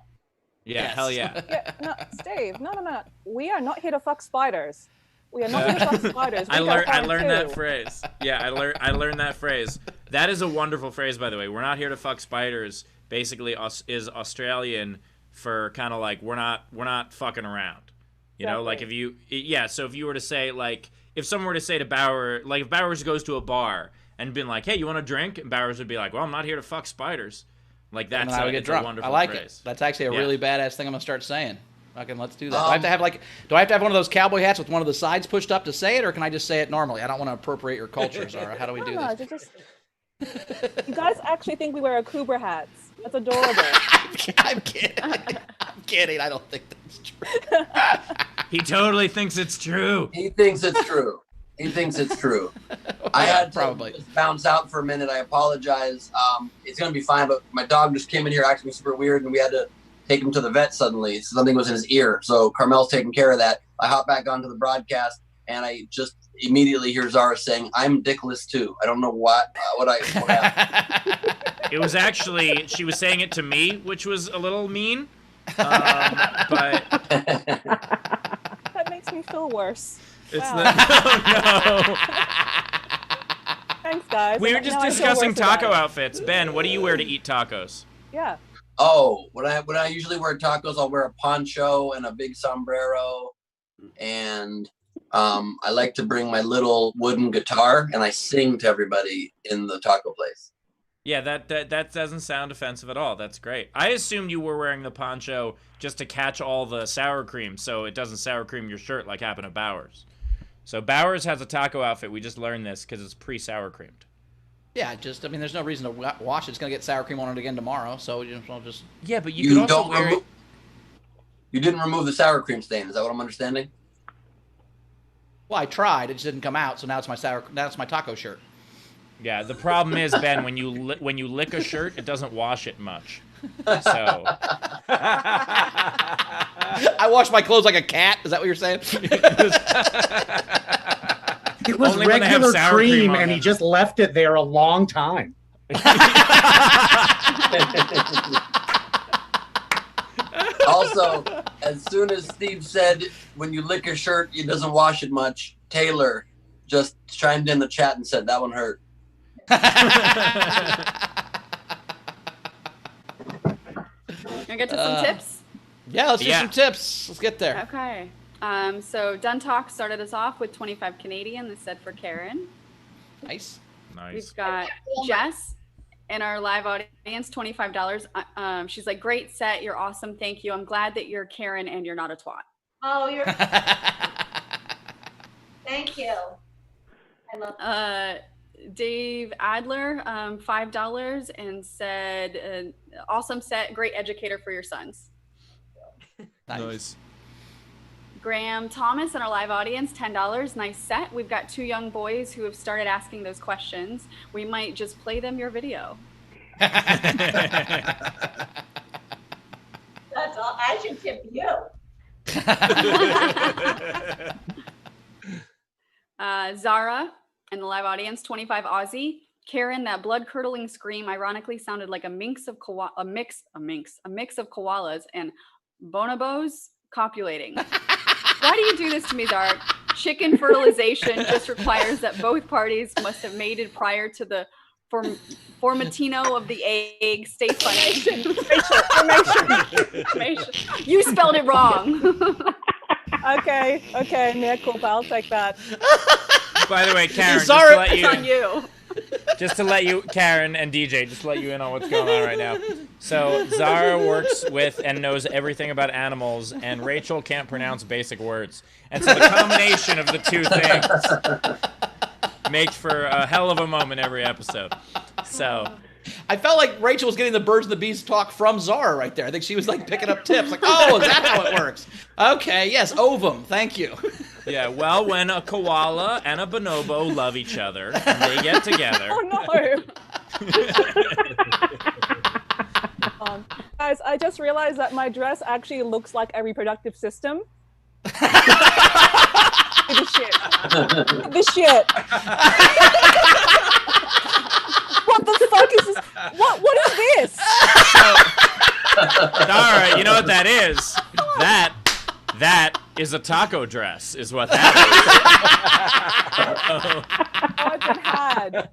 [SPEAKER 1] Yeah, yes. Hell yeah.
[SPEAKER 7] No, Steve, no. We are not here to fuck spiders. We are not here to fuck spiders.
[SPEAKER 1] I learned that phrase. Yeah, I learned that phrase. That is a wonderful phrase, by the way. We're not here to fuck spiders. Basically, is Australian for kind of like we're not fucking around, you know. Like if you so if you were to say like if someone were to say to Bauer, like if Bowers goes to a bar and been like, hey, you want a drink, and Bowers would be like, well, I'm not here to fuck spiders. Like that's
[SPEAKER 2] I would get drunk.
[SPEAKER 1] Wonderful
[SPEAKER 2] I like
[SPEAKER 1] phrase.
[SPEAKER 2] it. That's actually a really badass thing I'm gonna start saying. Fucking let's do that. Do I have to have one of those cowboy hats with one of the sides pushed up to say it, or can I just say it normally? I don't want to appropriate your culture, Zara. How do we do this?
[SPEAKER 7] You guys actually think we wear Akubra hats? That's adorable.
[SPEAKER 2] I'm kidding. I'm kidding. I don't think that's true.
[SPEAKER 1] He totally thinks it's true.
[SPEAKER 4] He thinks it's true. I had
[SPEAKER 2] probably
[SPEAKER 4] just bounce out for a minute. I apologize. It's gonna be fine, but my dog just came in here acting super weird, and we had to take him to the vet suddenly. Something was in his ear, so Carmel's taking care of that. I hop back onto the broadcast, and I just immediately hear Zara saying, "I'm dickless too." I don't know what happened.
[SPEAKER 1] It was actually, she was saying it to me, which was a little mean. But
[SPEAKER 7] That makes me feel worse.
[SPEAKER 1] it's
[SPEAKER 7] Wow.
[SPEAKER 1] no.
[SPEAKER 7] Thanks, guys.
[SPEAKER 1] We were
[SPEAKER 7] Now
[SPEAKER 1] just
[SPEAKER 7] I feel
[SPEAKER 1] discussing
[SPEAKER 7] worse about
[SPEAKER 1] taco
[SPEAKER 7] it.
[SPEAKER 1] outfits. Ben, what do you wear to eat tacos?
[SPEAKER 7] Yeah.
[SPEAKER 4] Oh, when I usually wear tacos, I'll wear a poncho and a big sombrero, and I like to bring my little wooden guitar and I sing to everybody in the taco place.
[SPEAKER 1] Yeah, that doesn't sound offensive at all. That's great. I assumed you were wearing the poncho just to catch all the sour cream so it doesn't sour cream your shirt like happened to Bowers. So Bowers has a taco outfit. We just learned this because it's pre-sour creamed.
[SPEAKER 2] Yeah, I mean, there's no reason to wash it. It's going to get sour cream on it again tomorrow, so I'll just...
[SPEAKER 1] Yeah, but you could also wear it...
[SPEAKER 4] You didn't remove the sour cream stain. Is that what I'm understanding?
[SPEAKER 2] Well, I tried. It just didn't come out, so now it's my taco shirt.
[SPEAKER 1] Yeah, the problem is, Ben, when you lick a shirt, it doesn't wash it much. So
[SPEAKER 2] I wash my clothes like a cat. Is that what you're saying?
[SPEAKER 6] It was
[SPEAKER 1] Only when they have
[SPEAKER 6] regular
[SPEAKER 1] sour cream
[SPEAKER 6] cream,
[SPEAKER 1] on
[SPEAKER 6] and
[SPEAKER 1] it.
[SPEAKER 6] he just left it there a long time.
[SPEAKER 4] Also, as soon as Steve said, when you lick your shirt, it doesn't wash it much, Taylor just chimed in the chat and said, that one hurt.
[SPEAKER 3] Gonna get to some tips?
[SPEAKER 2] Yeah, let's do some tips. Let's get there.
[SPEAKER 3] Okay. So Dun Talk started us off with 25 Canadian. This said for Karen.
[SPEAKER 2] Nice.
[SPEAKER 3] We've got Jess in our live audience, $25. She's like, great set. You're awesome. Thank you. I'm glad that you're Karen and you're not a twat.
[SPEAKER 5] Oh, you're. Thank you. I love
[SPEAKER 3] Dave Adler, $5 and said, awesome set. Great educator for your sons.
[SPEAKER 1] Nice.
[SPEAKER 3] Graham Thomas in our live audience, $10. Nice set. We've got 2 young boys who have started asking those questions. We might just play them your video.
[SPEAKER 5] That's all. I should tip you.
[SPEAKER 3] Zara in the live audience, 25 Aussie. Karen, that blood-curdling scream ironically sounded like a mix of koalas and bonobos copulating. Why do you do this to me, Zara? Chicken fertilization just requires that both parties must have mated prior to the formatino of the egg. Stay funny. Formation. You spelled it wrong.
[SPEAKER 7] Okay, mea culpa. I'll take that.
[SPEAKER 1] By the way, Karen,
[SPEAKER 2] Zara,
[SPEAKER 3] It's on you.
[SPEAKER 1] just to let you, Karen and DJ, just to let you in on what's going on right now. So Zara works with and knows everything about animals, and Rachel can't pronounce basic words. And so the combination of the two things makes for a hell of a moment every episode. So
[SPEAKER 2] I felt like Rachel was getting the birds and the bees talk from Zara right there. I think she was like picking up tips. Like, oh, is that how it works? Okay, yes, ovum. Thank you.
[SPEAKER 1] yeah, well, when a koala and a bonobo love each other, and they get together.
[SPEAKER 7] Oh no. Guys, I just realized that my dress actually looks like a reproductive system. This shit. What the fuck is this? What is this?
[SPEAKER 1] Zara, you know what that is? That is a taco dress, is what that is.
[SPEAKER 7] Oh, it's a had.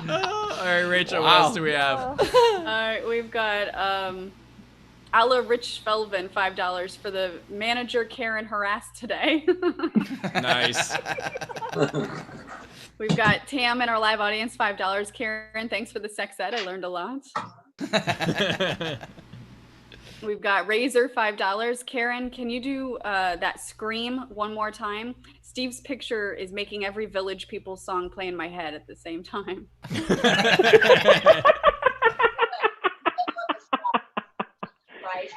[SPEAKER 1] All right, Rachel, what else do we have?
[SPEAKER 3] All right, we've got Alla Rich Felvin, $5 for the manager Karen harassed today.
[SPEAKER 1] Nice.
[SPEAKER 3] We've got Tam in our live audience, $5. Karen, thanks for the sex ed. I learned a lot. We've got Razor, $5. Karen, can you do that scream one more time? Steve's picture is making every Village People song play in my head at the same time.
[SPEAKER 5] Right.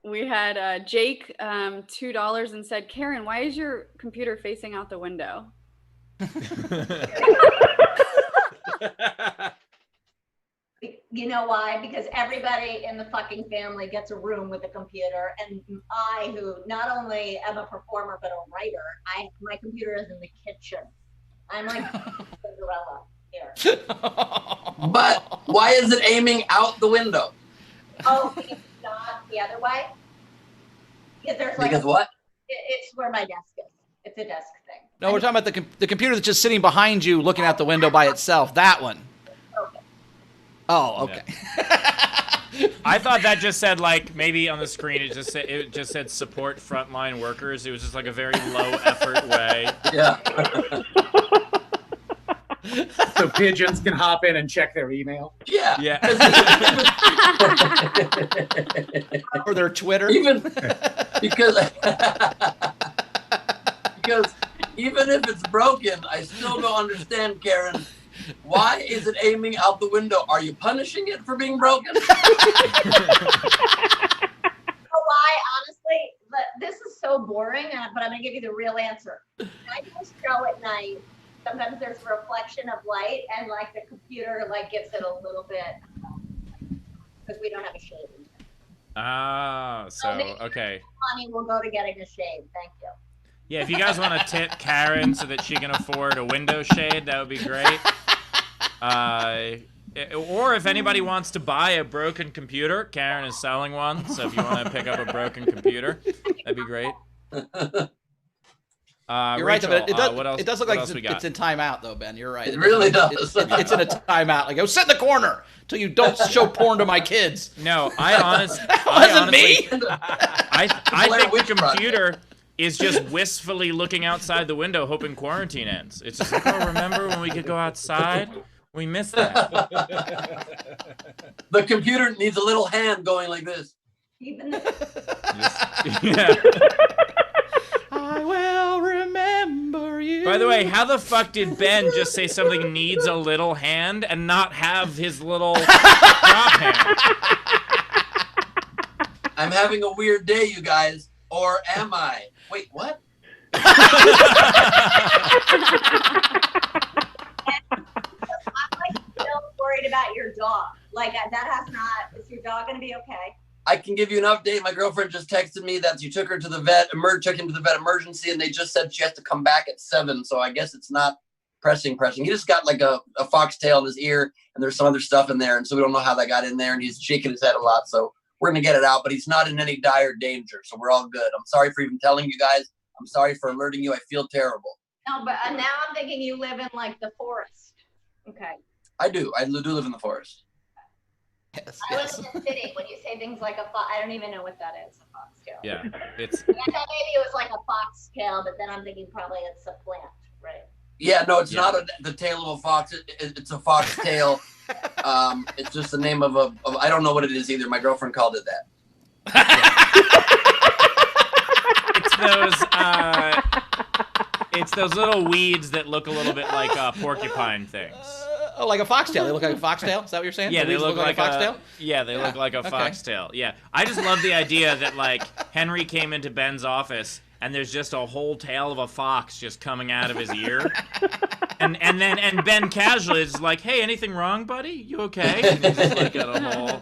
[SPEAKER 3] We had Jake, $2 and said, Karen, why is your computer facing out the window?
[SPEAKER 5] You know why? Because everybody in the fucking family gets a room with a computer, and I, who not only am a performer but a writer, my computer is in the kitchen. I'm like Cinderella. here.
[SPEAKER 4] But why is it aiming out the window?
[SPEAKER 5] Oh, it's not the other way? Because there's like,
[SPEAKER 4] Because what?
[SPEAKER 5] it's where my desk is. It's a desk thing.
[SPEAKER 2] No, we're talking about the computer that's just sitting behind you, looking out the window by itself. That one.
[SPEAKER 5] Okay.
[SPEAKER 2] Oh, okay.
[SPEAKER 1] I thought that just said like maybe on the screen it just said support frontline workers. It was just like a very low effort way.
[SPEAKER 4] Yeah.
[SPEAKER 6] So pigeons can hop in and check their email.
[SPEAKER 4] Yeah.
[SPEAKER 1] Yeah.
[SPEAKER 2] Or their Twitter.
[SPEAKER 4] Even because even if it's broken, I still don't understand, Karen. Why is it aiming out the window? Are you punishing it for being broken?
[SPEAKER 5] Why, honestly, this is so boring, but I'm going to give you the real answer. I do a show at night. Sometimes there's reflection of light, and like the computer like gives it a little bit because we don't have a shade.
[SPEAKER 1] Ah, so okay.
[SPEAKER 5] Money will go to getting a shade. Thank you.
[SPEAKER 1] Yeah, if you guys want to tip Karen so that she can afford a window shade, that would be great. Or if anybody wants to buy a broken computer, Karen is selling one. So if you want to pick up a broken computer, that'd be great.
[SPEAKER 2] You're
[SPEAKER 1] Rachel,
[SPEAKER 2] right, but
[SPEAKER 1] what else?
[SPEAKER 2] it does look
[SPEAKER 1] what
[SPEAKER 2] like
[SPEAKER 1] else we
[SPEAKER 2] it's
[SPEAKER 1] got?
[SPEAKER 2] in timeout, though, Ben. You're right.
[SPEAKER 4] It really does.
[SPEAKER 2] It's in a timeout. Like, go sit in the corner till you don't show porn to my kids.
[SPEAKER 1] No, I honestly,
[SPEAKER 2] Me?
[SPEAKER 1] I think the computer is just wistfully looking outside the window, hoping quarantine ends. It's just like, oh, remember when we could go outside? We missed that.
[SPEAKER 4] The computer needs a little hand going like this.
[SPEAKER 5] Even
[SPEAKER 1] Yeah.
[SPEAKER 2] I will remember you.
[SPEAKER 1] By the way, how the fuck did Ben just say something needs a little hand and not have his little prop hand?
[SPEAKER 4] I'm having a weird day, you guys. Or am I? Wait, what?
[SPEAKER 5] I'm like still worried about your dog. Like that has not. Is your dog gonna be okay?
[SPEAKER 4] I can give you an update. My girlfriend just texted me that you took her to the vet, took him to the vet emergency, and they just said she has to come back at 7. So I guess it's not pressing. He just got like a foxtail in his ear, and there's some other stuff in there, and so we don't know how that got in there, and he's shaking his head a lot. So we're gonna get it out, but he's not in any dire danger, so we're all good. I'm sorry for even telling you guys. I'm sorry for alerting you. I feel terrible.
[SPEAKER 5] No, but now I'm thinking you live in like the forest. Okay.
[SPEAKER 4] I do. I do live in the forest.
[SPEAKER 2] Yes,
[SPEAKER 5] I
[SPEAKER 2] yes.
[SPEAKER 5] live in the city. When you say things like a fox, I don't even know what that is. A foxtail.
[SPEAKER 1] Yeah, it's.
[SPEAKER 5] I thought maybe it was like a foxtail, but then I'm thinking probably it's a plant, right?
[SPEAKER 4] Yeah, no, it's not the tail of a fox. It's a foxtail. It's just the name of I don't know what it is either. My girlfriend called it that.
[SPEAKER 1] It's those little weeds that look a little bit like porcupine things.
[SPEAKER 2] Like a foxtail. They look like a foxtail. Is that what you're saying?
[SPEAKER 1] Yeah,
[SPEAKER 2] The
[SPEAKER 1] they
[SPEAKER 2] weeds
[SPEAKER 1] look like
[SPEAKER 2] a foxtail.
[SPEAKER 1] They look like a
[SPEAKER 2] okay.
[SPEAKER 1] foxtail. Yeah, I just love the idea that like Henry came into Ben's office and there's just a whole tail of a fox just coming out of his ear, and Ben casually is like, "Hey, anything wrong, buddy? You okay?" And he's just like got a whole.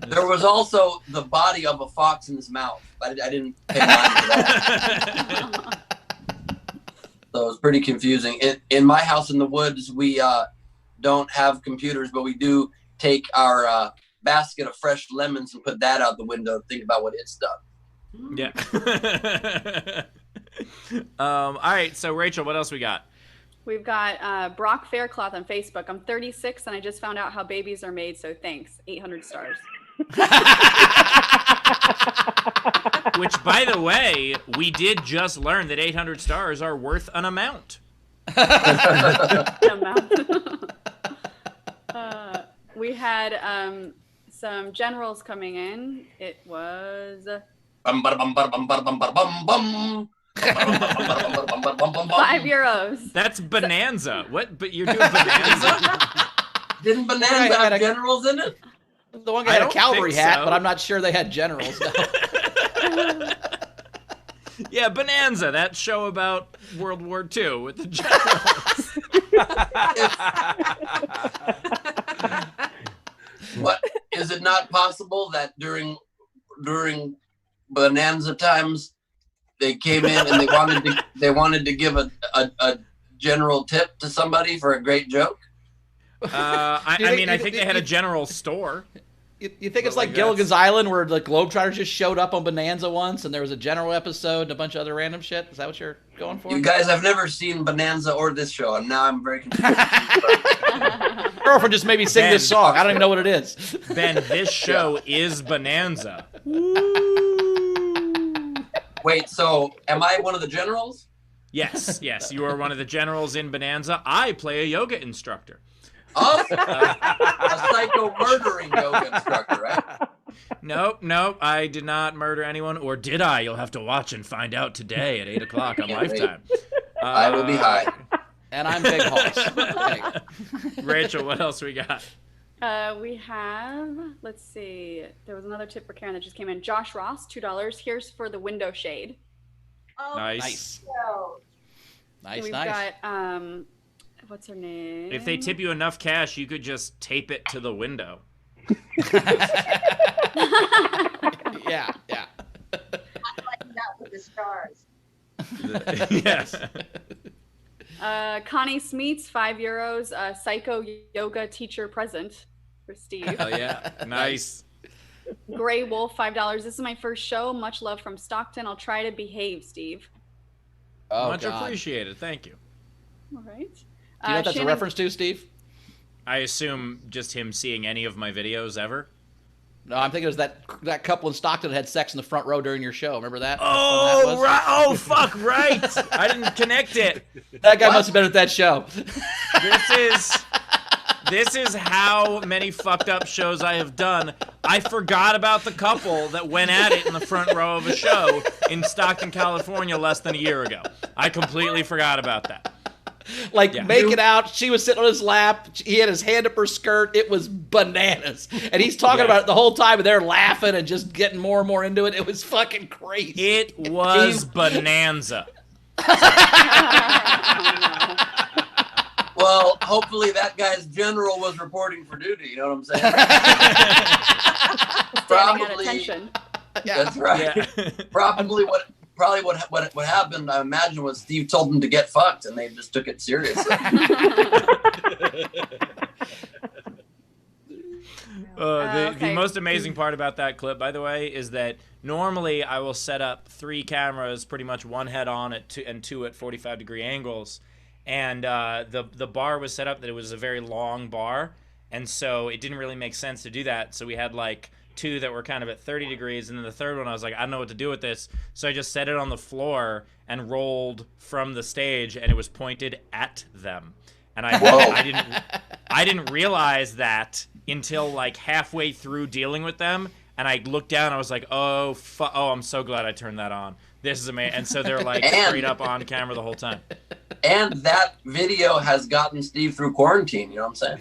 [SPEAKER 4] There was also the body of a fox in his mouth. I didn't pay mind to that. So it was pretty confusing. In my house in the woods, we don't have computers, but we do take our basket of fresh lemons and put that out the window to think about what it's done.
[SPEAKER 1] Yeah. All right. So Rachel, what else we got?
[SPEAKER 3] We've got Brock Faircloth on Facebook. I'm 36 and I just found out how babies are made, so thanks. 800 stars.
[SPEAKER 1] Which, by the way, we did just learn that 800 stars are worth an amount.
[SPEAKER 3] We had some generals coming in. It was €5.
[SPEAKER 1] That's Bonanza. What? But you're doing Bonanza?
[SPEAKER 4] Didn't Bonanza have generals in it?
[SPEAKER 2] The one guy had a cavalry hat, but I'm not sure they had generals. No.
[SPEAKER 1] Yeah, Bonanza, that show about World War II with the generals.
[SPEAKER 4] What is it not possible that during Bonanza times they came in and they wanted to give a general tip to somebody for a great joke?
[SPEAKER 1] I think they had a general store.
[SPEAKER 2] You think it's like Gilligan's Island, where the Globetrotters just showed up on Bonanza once, and there was a general episode and a bunch of other random shit? Is that what you're going for?
[SPEAKER 4] You guys, I've never seen Bonanza or this show, and now I'm very confused.
[SPEAKER 2] Girlfriend just made me sing this song. I don't even know what it is.
[SPEAKER 1] Ben, this show is Bonanza.
[SPEAKER 4] Wait, so am I one of the generals?
[SPEAKER 1] Yes, you are one of the generals in Bonanza. I play a yoga instructor.
[SPEAKER 4] Oh, a psycho murdering yoga instructor, right?
[SPEAKER 1] Nope, I did not murder anyone, or did I? You'll have to watch and find out today at 8 o'clock on Lifetime.
[SPEAKER 4] I will be high.
[SPEAKER 2] And I'm Big Hoss.
[SPEAKER 1] Rachel, what else we got?
[SPEAKER 3] We have, let's see, there was another tip for Karen that just came in. Josh Ross, $2. Here's for the window shade.
[SPEAKER 5] Oh,
[SPEAKER 1] Nice.
[SPEAKER 2] Nice,
[SPEAKER 3] We've
[SPEAKER 2] nice.
[SPEAKER 3] got, what's her name?
[SPEAKER 1] If they tip you enough cash, you could just tape it to the window.
[SPEAKER 2] Yeah.
[SPEAKER 5] like that with the stars.
[SPEAKER 1] Yes.
[SPEAKER 3] Connie Smeets, €5. Psycho yoga teacher present for Steve.
[SPEAKER 1] Oh yeah, nice.
[SPEAKER 3] Gray Wolf, $5. This is my first show. Much love from Stockton. I'll try to behave, Steve.
[SPEAKER 2] Oh,
[SPEAKER 1] Much
[SPEAKER 2] God.
[SPEAKER 1] appreciated. Thank you.
[SPEAKER 3] All right.
[SPEAKER 2] Do you know what that's a reference to, Steve?
[SPEAKER 1] I assume just him seeing any of my videos ever.
[SPEAKER 2] No, I'm thinking it was that couple in Stockton that had sex in the front row during your show. Remember that?
[SPEAKER 1] Oh, right. Oh, fuck, right. I didn't connect it.
[SPEAKER 2] That guy must have been at that show.
[SPEAKER 1] This is how many fucked up shows I have done. I forgot about the couple that went at it in the front row of a show in Stockton, California less than a year ago. I completely forgot about that.
[SPEAKER 2] Making out, she was sitting on his lap, he had his hand up her skirt, it was bananas. And he's talking about it the whole time, and they're laughing and just getting more and more into it. It was fucking crazy.
[SPEAKER 1] It was bonanza.
[SPEAKER 4] Well, hopefully that guy's general was reporting for duty. You know what I'm saying?
[SPEAKER 3] Standing at attention.
[SPEAKER 4] That's right.
[SPEAKER 1] Yeah.
[SPEAKER 4] Probably what happened, I imagine, was Steve told them to get fucked, and they just took it seriously.
[SPEAKER 1] The most amazing part about that clip, by the way, is that normally I will set up 3 cameras, pretty much one head on at two at 45-degree angles, and the bar was set up that it was a very long bar, and so it didn't really make sense to do that. So we had like 2 that were kind of at 30 degrees, and then the third one I was like, I don't know what to do with this, so I just set it on the floor and rolled from the stage, and it was pointed at them. And I didn't realize that until like halfway through dealing with them, and I looked down and I was like, oh I'm so glad I turned that on. This is amazing. And so they're like straight up on camera the whole time.
[SPEAKER 4] And that video has gotten Steve through quarantine, you know what I'm saying?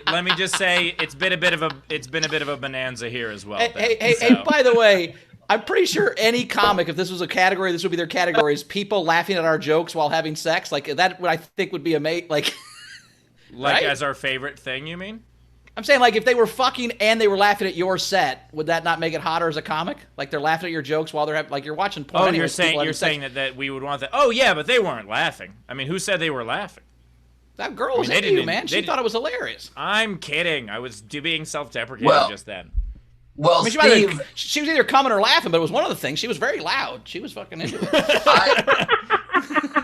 [SPEAKER 1] Let me just say it's been a bit of a bonanza here as well.
[SPEAKER 2] Hey, by the way, I'm pretty sure any comic, if this was a category, this would be their categories. People laughing at our jokes while having sex, like that, I think would be amazing. Like right?
[SPEAKER 1] As our favorite thing, you mean?
[SPEAKER 2] I'm saying, like, if they were fucking and they were laughing at your set, would that not make it hotter as a comic? Like they're laughing at your jokes while they're like you're watching porn.
[SPEAKER 1] Oh,
[SPEAKER 2] anyways,
[SPEAKER 1] you're saying that we would want that? Oh yeah, but they weren't laughing. I mean, who said they were laughing?
[SPEAKER 2] That girl was into you, man. She thought it was hilarious.
[SPEAKER 1] I'm kidding. I was being self-deprecating just then.
[SPEAKER 4] Well,
[SPEAKER 2] I mean,
[SPEAKER 4] Steve,
[SPEAKER 2] she was either coming or laughing, but it was one of the things. She was very loud. She was fucking into it.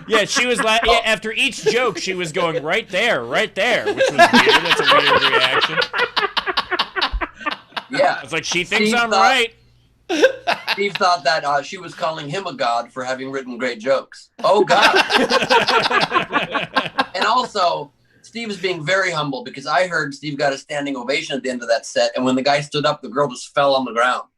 [SPEAKER 1] Yeah, she was after each joke, she was going right there, which was weird. That's a weird reaction.
[SPEAKER 4] Yeah,
[SPEAKER 1] it's like she thinks
[SPEAKER 4] Steve
[SPEAKER 1] I'm right.
[SPEAKER 4] Steve thought that she was calling him a god for having written great jokes. Oh God! And also, Steve is being very humble because I heard Steve got a standing ovation at the end of that set, and when the guy stood up, the girl just fell on the ground.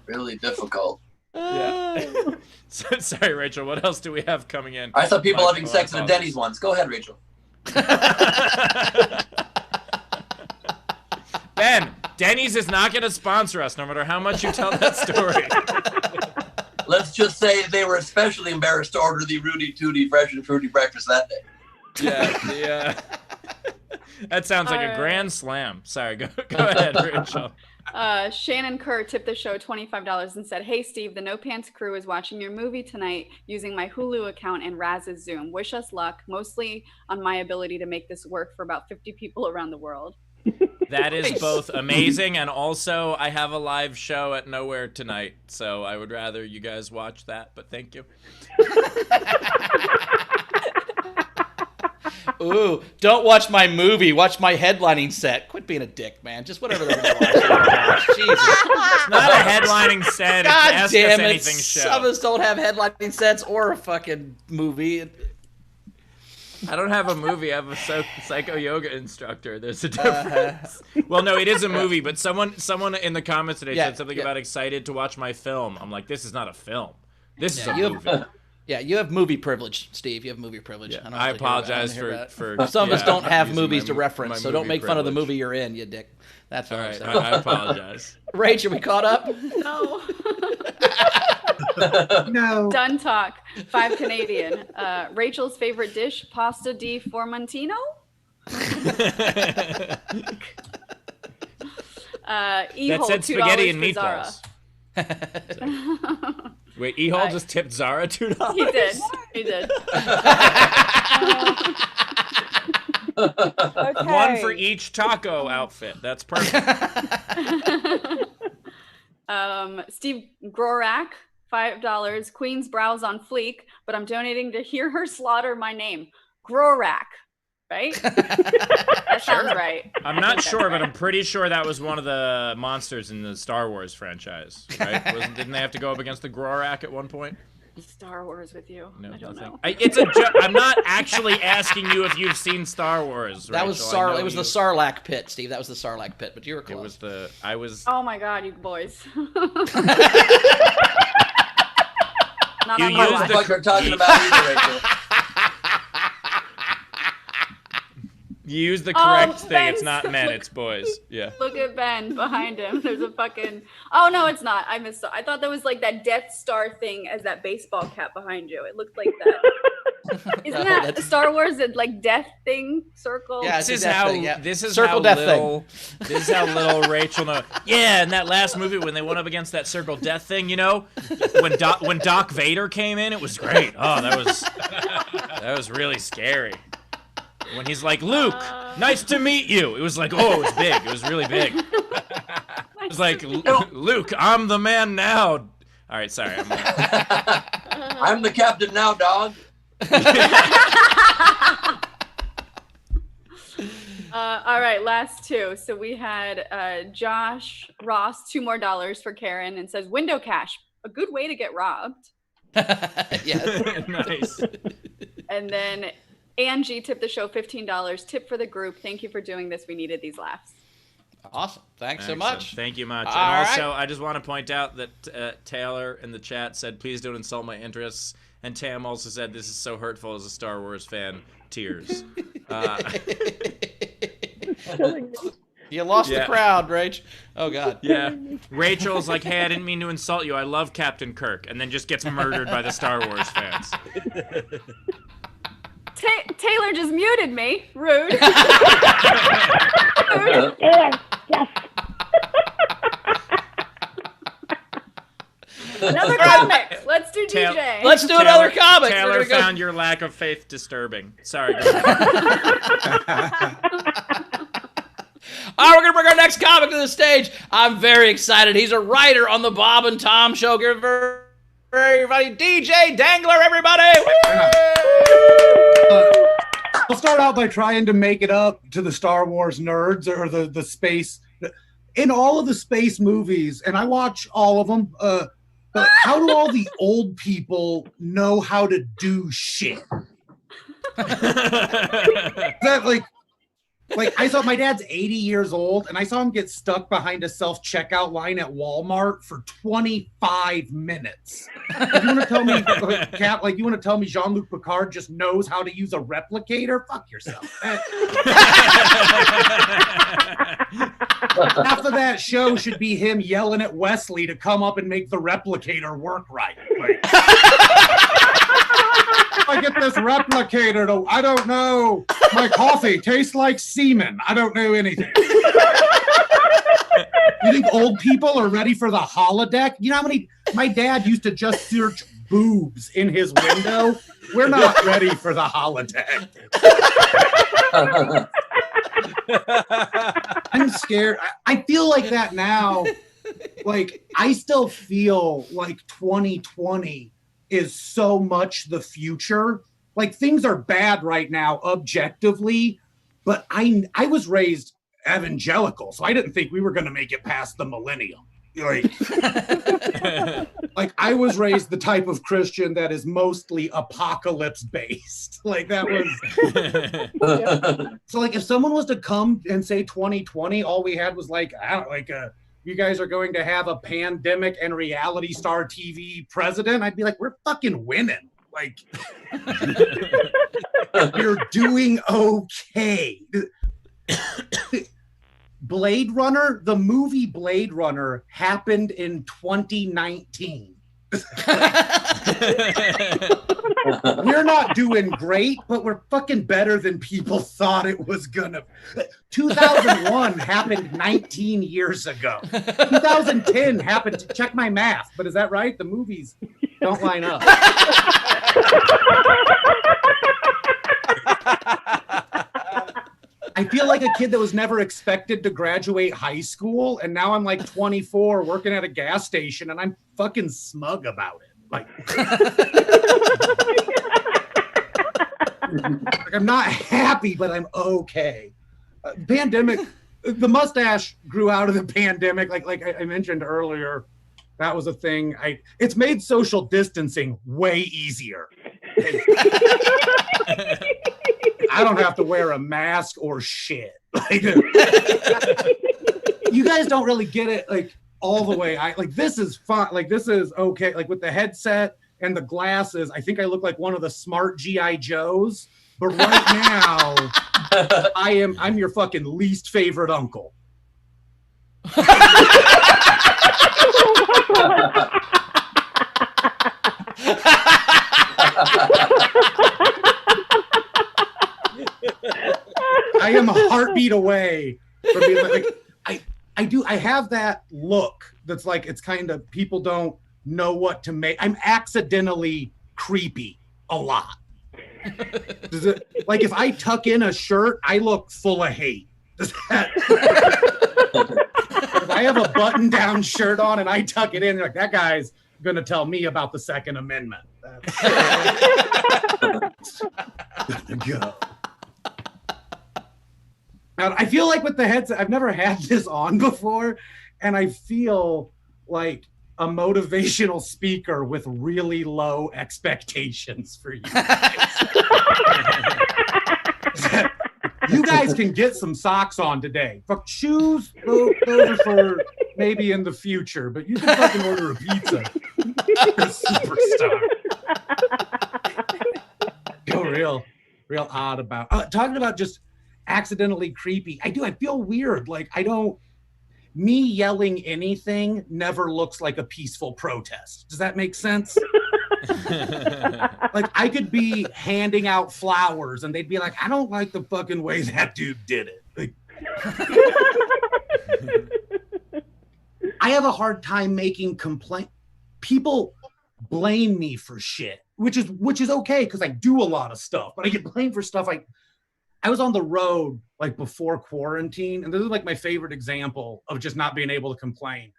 [SPEAKER 4] Really difficult.
[SPEAKER 1] Yeah. Sorry, Rachel. What else do we have coming in?
[SPEAKER 4] I saw people having sex at a Denny's once. Go ahead, Rachel.
[SPEAKER 1] Ben, Denny's is not going to sponsor us, no matter how much you tell that story.
[SPEAKER 4] Let's just say they were especially embarrassed to order the Rudy Tooty Fresh and Fruity breakfast that day.
[SPEAKER 1] Yeah. That sounds like a grand slam. Sorry, go ahead, Rachel.
[SPEAKER 3] Shannon Kerr tipped the show $25 and said, "Hey Steve, the No Pants crew is watching your movie tonight using my Hulu account and Raz's Zoom. Wish us luck, mostly on my ability to make this work for about 50 people around the world."
[SPEAKER 1] That is both amazing and also I have a live show at Nowhere tonight, so I would rather you guys watch that, but thank you.
[SPEAKER 2] Ooh, don't watch my movie. Watch my headlining set. Quit being a dick, man. Just whatever they're going to watch. Jesus.
[SPEAKER 1] It's not a headlining set. It's
[SPEAKER 2] God
[SPEAKER 1] Ask
[SPEAKER 2] damn
[SPEAKER 1] Us
[SPEAKER 2] it.
[SPEAKER 1] Anything show.
[SPEAKER 2] Some of us don't have headlining sets or a fucking movie.
[SPEAKER 1] I don't have a movie. I have a psycho yoga instructor. There's a difference. Well, no, it is a movie, but someone in the comments today said something about excited to watch my film. I'm like, this is not a film. This is a movie.
[SPEAKER 2] Yeah, you have movie privilege, Steve. You have movie privilege.
[SPEAKER 1] Yeah, I apologize for
[SPEAKER 2] some of us don't have movies to reference, so don't make fun of the movie you're in, you dick. That's all right.
[SPEAKER 1] I apologize.
[SPEAKER 2] Rachel, we caught up?
[SPEAKER 3] No.
[SPEAKER 6] No.
[SPEAKER 3] Done talk. 5 Canadian. Rachel's favorite dish, pasta di formentino?
[SPEAKER 1] That said spaghetti and meatballs. Wait, E-Hall just tipped Zara $2?
[SPEAKER 3] He did. He did.
[SPEAKER 7] Okay.
[SPEAKER 1] One for each taco outfit. That's perfect.
[SPEAKER 3] Steve Grorak, $5. Queen's brows on fleek, but I'm donating to hear her slaughter my name. Grorak, right? That sounds right.
[SPEAKER 1] I'm not sure, but I'm pretty sure that was one of the monsters in the Star Wars franchise, right? Didn't they have to go up against the Grorak at one point?
[SPEAKER 3] Star Wars with you.
[SPEAKER 1] No,
[SPEAKER 3] I don't
[SPEAKER 1] nothing.
[SPEAKER 3] know.
[SPEAKER 1] It's a joke. I'm not actually asking you if you've seen Star Wars.
[SPEAKER 2] That was
[SPEAKER 1] Rachel.
[SPEAKER 2] It was the Sarlacc pit, Steve. That was the Sarlacc pit, but you were close.
[SPEAKER 1] I was.
[SPEAKER 3] Oh my God, you boys. Not
[SPEAKER 1] You
[SPEAKER 3] on my
[SPEAKER 1] used
[SPEAKER 3] watch.
[SPEAKER 1] the-
[SPEAKER 4] What you're talking about either, Rachel.
[SPEAKER 1] You used the correct thing.
[SPEAKER 3] Ben,
[SPEAKER 1] It's not men, it's boys. Yeah.
[SPEAKER 3] Look at Ben behind him. There's a fucking. Oh no, it's not. I missed it. I thought that was like that Death Star thing as that baseball cap behind you. It looked like that. Isn't that Star Wars? That like death thing circle?
[SPEAKER 2] Yeah,
[SPEAKER 1] This
[SPEAKER 2] it's
[SPEAKER 1] is
[SPEAKER 2] a death
[SPEAKER 1] how
[SPEAKER 2] thing, yeah.
[SPEAKER 1] this is
[SPEAKER 2] Circle
[SPEAKER 1] how
[SPEAKER 2] death
[SPEAKER 1] little this is how little Rachel knows. Yeah, in that last movie when they went up against that circle death thing, you know, when Doc Vader came in, it was great. Oh, that was really scary. When he's like, Luke, nice to meet you. It was like, oh, it was big. It was really big. It was like, Luke, I'm the man now. All right, sorry.
[SPEAKER 4] I'm the captain now, dog.
[SPEAKER 3] All right, last two. So we had Josh Ross, $2 more for Karen, and says window cash, a good way to get robbed.
[SPEAKER 2] Yes.
[SPEAKER 1] Nice.
[SPEAKER 3] And then Angie tipped the show $15. Tip for the group. Thank you for doing this. We needed these laughs.
[SPEAKER 2] Awesome. Thanks so
[SPEAKER 1] Excellent.
[SPEAKER 2] much.
[SPEAKER 1] Thank you much.
[SPEAKER 2] All
[SPEAKER 1] and
[SPEAKER 2] right.
[SPEAKER 1] also, I just want to point out that Taylor in the chat said, please don't insult my interests. And Tam also said, this is so hurtful as a Star Wars fan. Tears.
[SPEAKER 2] You lost the crowd, Rach. Oh, God.
[SPEAKER 1] Yeah. Rachel's like, hey, I didn't mean to insult you. I love Captain Kirk. And then just gets murdered by the Star Wars fans.
[SPEAKER 3] Taylor just muted me. Rude. Rude.
[SPEAKER 8] Yes.
[SPEAKER 3] Another comic. Let's do DJ.
[SPEAKER 2] Let's do another comic.
[SPEAKER 1] Taylor found your lack of faith disturbing. Sorry. Go ahead.
[SPEAKER 2] All right, we're going to bring our next comic to the stage. I'm very excited. He's a writer on the Bob and Tom Show. Give it for everybody. DJ Dangler, everybody.
[SPEAKER 6] I'll start out by trying to make it up to the Star Wars nerds or the space. In all of the space movies, and I watch all of them, but how do all the old people know how to do shit? That like I saw my dad's 80 years old, and I saw him get stuck behind a self-checkout line at Walmart for 25 minutes. You want to tell me, Kat, like you want to tell me Jean-Luc Picard just knows how to use a replicator? Fuck yourself. Half of that show should be him yelling at Wesley to come up and make the replicator work right. Like, I get this replicator to, I don't know. My coffee tastes like semen. I don't know anything. You think old people are ready for the holodeck? You know how many? My dad used to just search boobs in his window. We're not ready for the holodeck. I'm scared. I feel like that now. Like, I still feel like 2020 is so much the future. Like, things are bad right now, objectively, but I was raised evangelical, so I didn't think we were going to make it past the millennium. Like I was raised the type of Christian that is mostly apocalypse based. Like that was so like if someone was to come and say 2020, all we had was like, I don't like you guys are going to have a pandemic and reality star TV president, I'd be like, we're fucking winning. Like you're doing okay. Blade Runner, the movie Blade Runner happened in 2019. We're not doing great, but we're fucking better than people thought it was gonna. 2001 happened 19 years ago. 2010 happened, check my math, but is that right? The movies don't line up. I feel like a kid that was never expected to graduate high school, and now I'm like 24 working at a gas station, and I'm fucking smug about it. Like I'm not happy, but I'm okay. Pandemic, the mustache grew out of the pandemic. Like I mentioned earlier, that was a thing. It's made social distancing way easier. I don't have to wear a mask or shit. Like, you guys don't really get it like all the way. This is fun. Like this is okay. Like with the headset and the glasses, I think I look like one of the smart G.I. Joes. But right now, I'm your fucking least favorite uncle. I am a heartbeat away from being like I have that look that's like it's kind of people don't know what to make. I'm accidentally creepy a lot. Does it, like if I tuck in a shirt, I look full of hate. Does that, if I have a button-down shirt on and I tuck it in, like that guy's gonna tell me about the Second Amendment. Go. I feel like with the headset, I've never had this on before, and I feel like a motivational speaker with really low expectations for you guys. You guys can get some socks on today. Fuck shoes, those are for maybe in the future, but you can fucking order a pizza. You're a superstar. Go real odd about talking about just accidentally creepy. I feel weird. Like me yelling anything never looks like a peaceful protest. Does that make sense? Like I could be handing out flowers and they'd be like, I don't like the fucking way that dude did it. Like, I have a hard time making complaint. People blame me for shit, which is okay because I do a lot of stuff, but I get blamed for stuff I was on the road like before quarantine, and this is like my favorite example of just not being able to complain.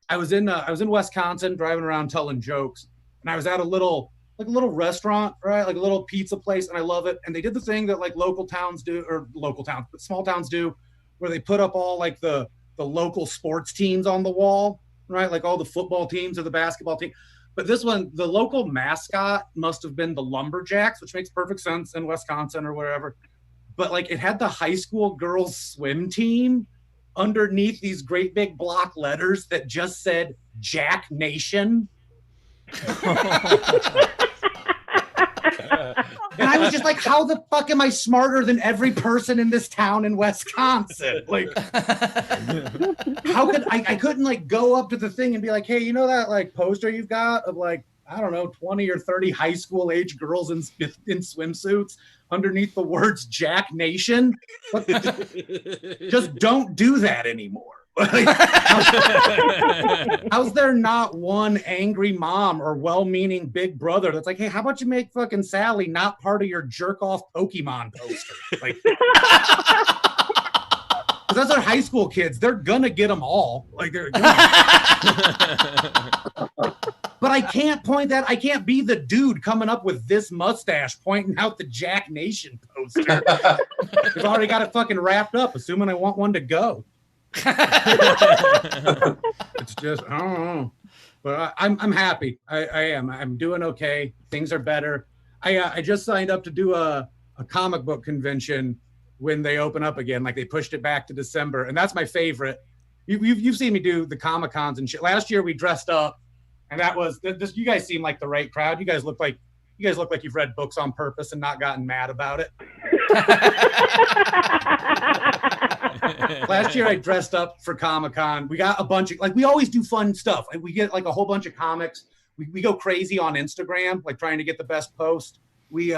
[SPEAKER 6] I was in Wisconsin driving around telling jokes, and I was at a little restaurant, right? Like a little pizza place, and I love it. And they did the thing that like small towns do, where they put up all like the local sports teams on the wall, right? Like all the football teams or the basketball team. But this one, the local mascot must have been the Lumberjacks, which makes perfect sense in Wisconsin or wherever. But like it had the high school girls swim team underneath these great big block letters that just said Jack Nation. And I was just like, how the fuck am I smarter than every person in this town in Wisconsin? Like, how could I couldn't like go up to the thing and be like, hey, you know that like poster you've got of like, I don't know, 20 or 30 high school age girls in swimsuits underneath the words Jack Nation? Just don't do that anymore. Like, how's there not one angry mom or well-meaning big brother that's like, hey, how about you make fucking Sally not part of your jerk-off Pokemon poster? Like, 'cause those are high school kids. They're gonna get them all. Like, they're but I can't I can't be the dude coming up with this mustache pointing out the Jack Nation poster. We've already got it fucking wrapped up, assuming I want one to go. It's just, I don't know. But I'm happy. I am. I'm doing okay. Things are better. I just signed up to do a comic book convention when they open up again. Like, they pushed it back to December, and that's my favorite. You've seen me do the Comic Cons and shit. Last year we dressed up, and that was this. You guys seem like the right crowd. You guys look like you've read books on purpose and not gotten mad about it. Last year I dressed up for Comic-Con. We got a bunch of, like, we always do fun stuff. Like, we get like a whole bunch of comics. We go crazy on Instagram, like trying to get the best post. We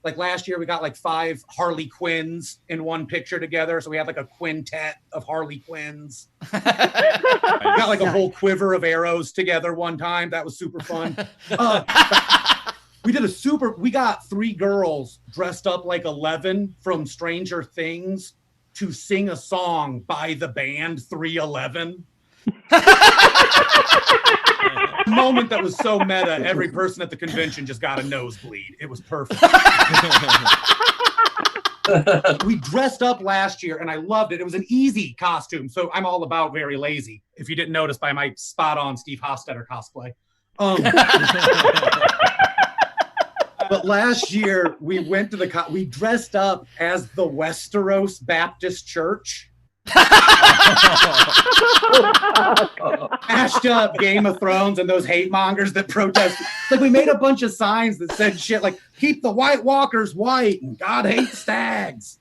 [SPEAKER 6] like last year we got like 5 Harley Quinns in one picture together. So we had like a quintet of Harley Quinns. We got like a whole quiver of arrows together one time. That was super fun. We got 3 girls dressed up like 11 from Stranger Things to sing a song by the band 311. A moment that was so meta, every person at the convention just got a nosebleed. It was perfect. We dressed up last year and I loved it. It was an easy costume. So I'm all about very lazy, if you didn't notice by my spot on Steve Hofstetter cosplay. But last year we went to we dressed up as the Westeros Baptist Church. Mashed up Game of Thrones and those hate mongers that protest. Like, we made a bunch of signs that said shit like, keep the White Walkers white and God hates stags.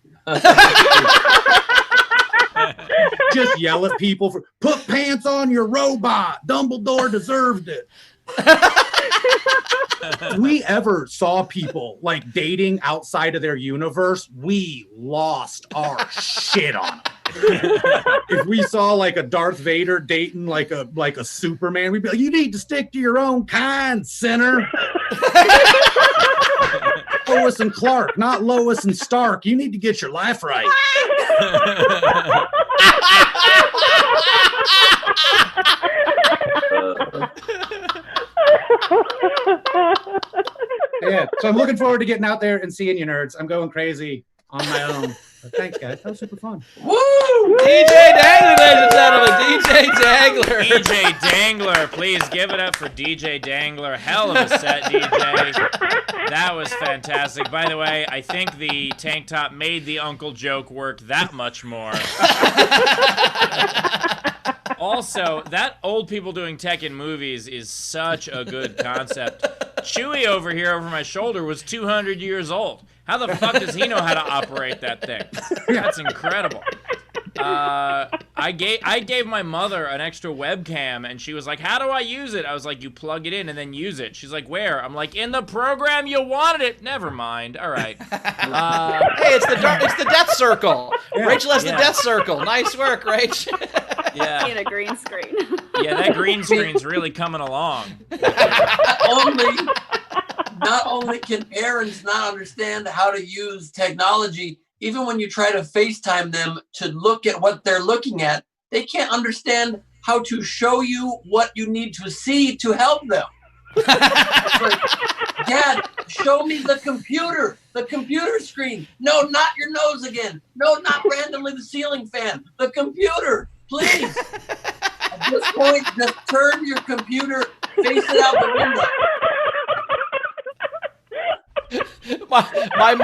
[SPEAKER 6] Just yell at people for, put pants on your robot. Dumbledore deserved it. If we ever saw people like dating outside of their universe, we lost our shit on them. If we saw like a Darth Vader dating like a Superman, we'd be like, you need to stick to your own kind, sinner. Lois and Clark, not Lois and Stark. You need to get your life right. Yeah, so I'm looking forward to getting out there and seeing you nerds. I'm going crazy on my own. But thanks, guys. That was super fun.
[SPEAKER 2] Woo! DJ Dangler, ladies and gentlemen. DJ Dangler.
[SPEAKER 1] DJ Dangler. Please give it up for DJ Dangler. Hell of a set, DJ. That was fantastic. By the way, I think the tank top made the uncle joke work that much more. Also, that old people doing tech in movies is such a good concept. Chewie over here over my shoulder was 200 years old. How the fuck does he know how to operate that thing? That's incredible. I gave my mother an extra webcam, and she was like, how do I use it? I was like, you plug it in and then use it. She's like, where? I'm like, in the program you wanted it. Never mind. All right.
[SPEAKER 2] Hey, it's the death circle. Yeah. Rachel has the death circle. Nice work, Rach.
[SPEAKER 3] Yeah. In a green screen.
[SPEAKER 1] Yeah, that green screen's really coming along.
[SPEAKER 4] Not only can parents not understand how to use technology, even when you try to FaceTime them to look at what they're looking at, they can't understand how to show you what you need to see to help them. Like, Dad, show me the computer screen. No, not your nose again. No, not randomly the ceiling fan. The computer, please. At this point, just turn your computer, face it out the window.
[SPEAKER 2] My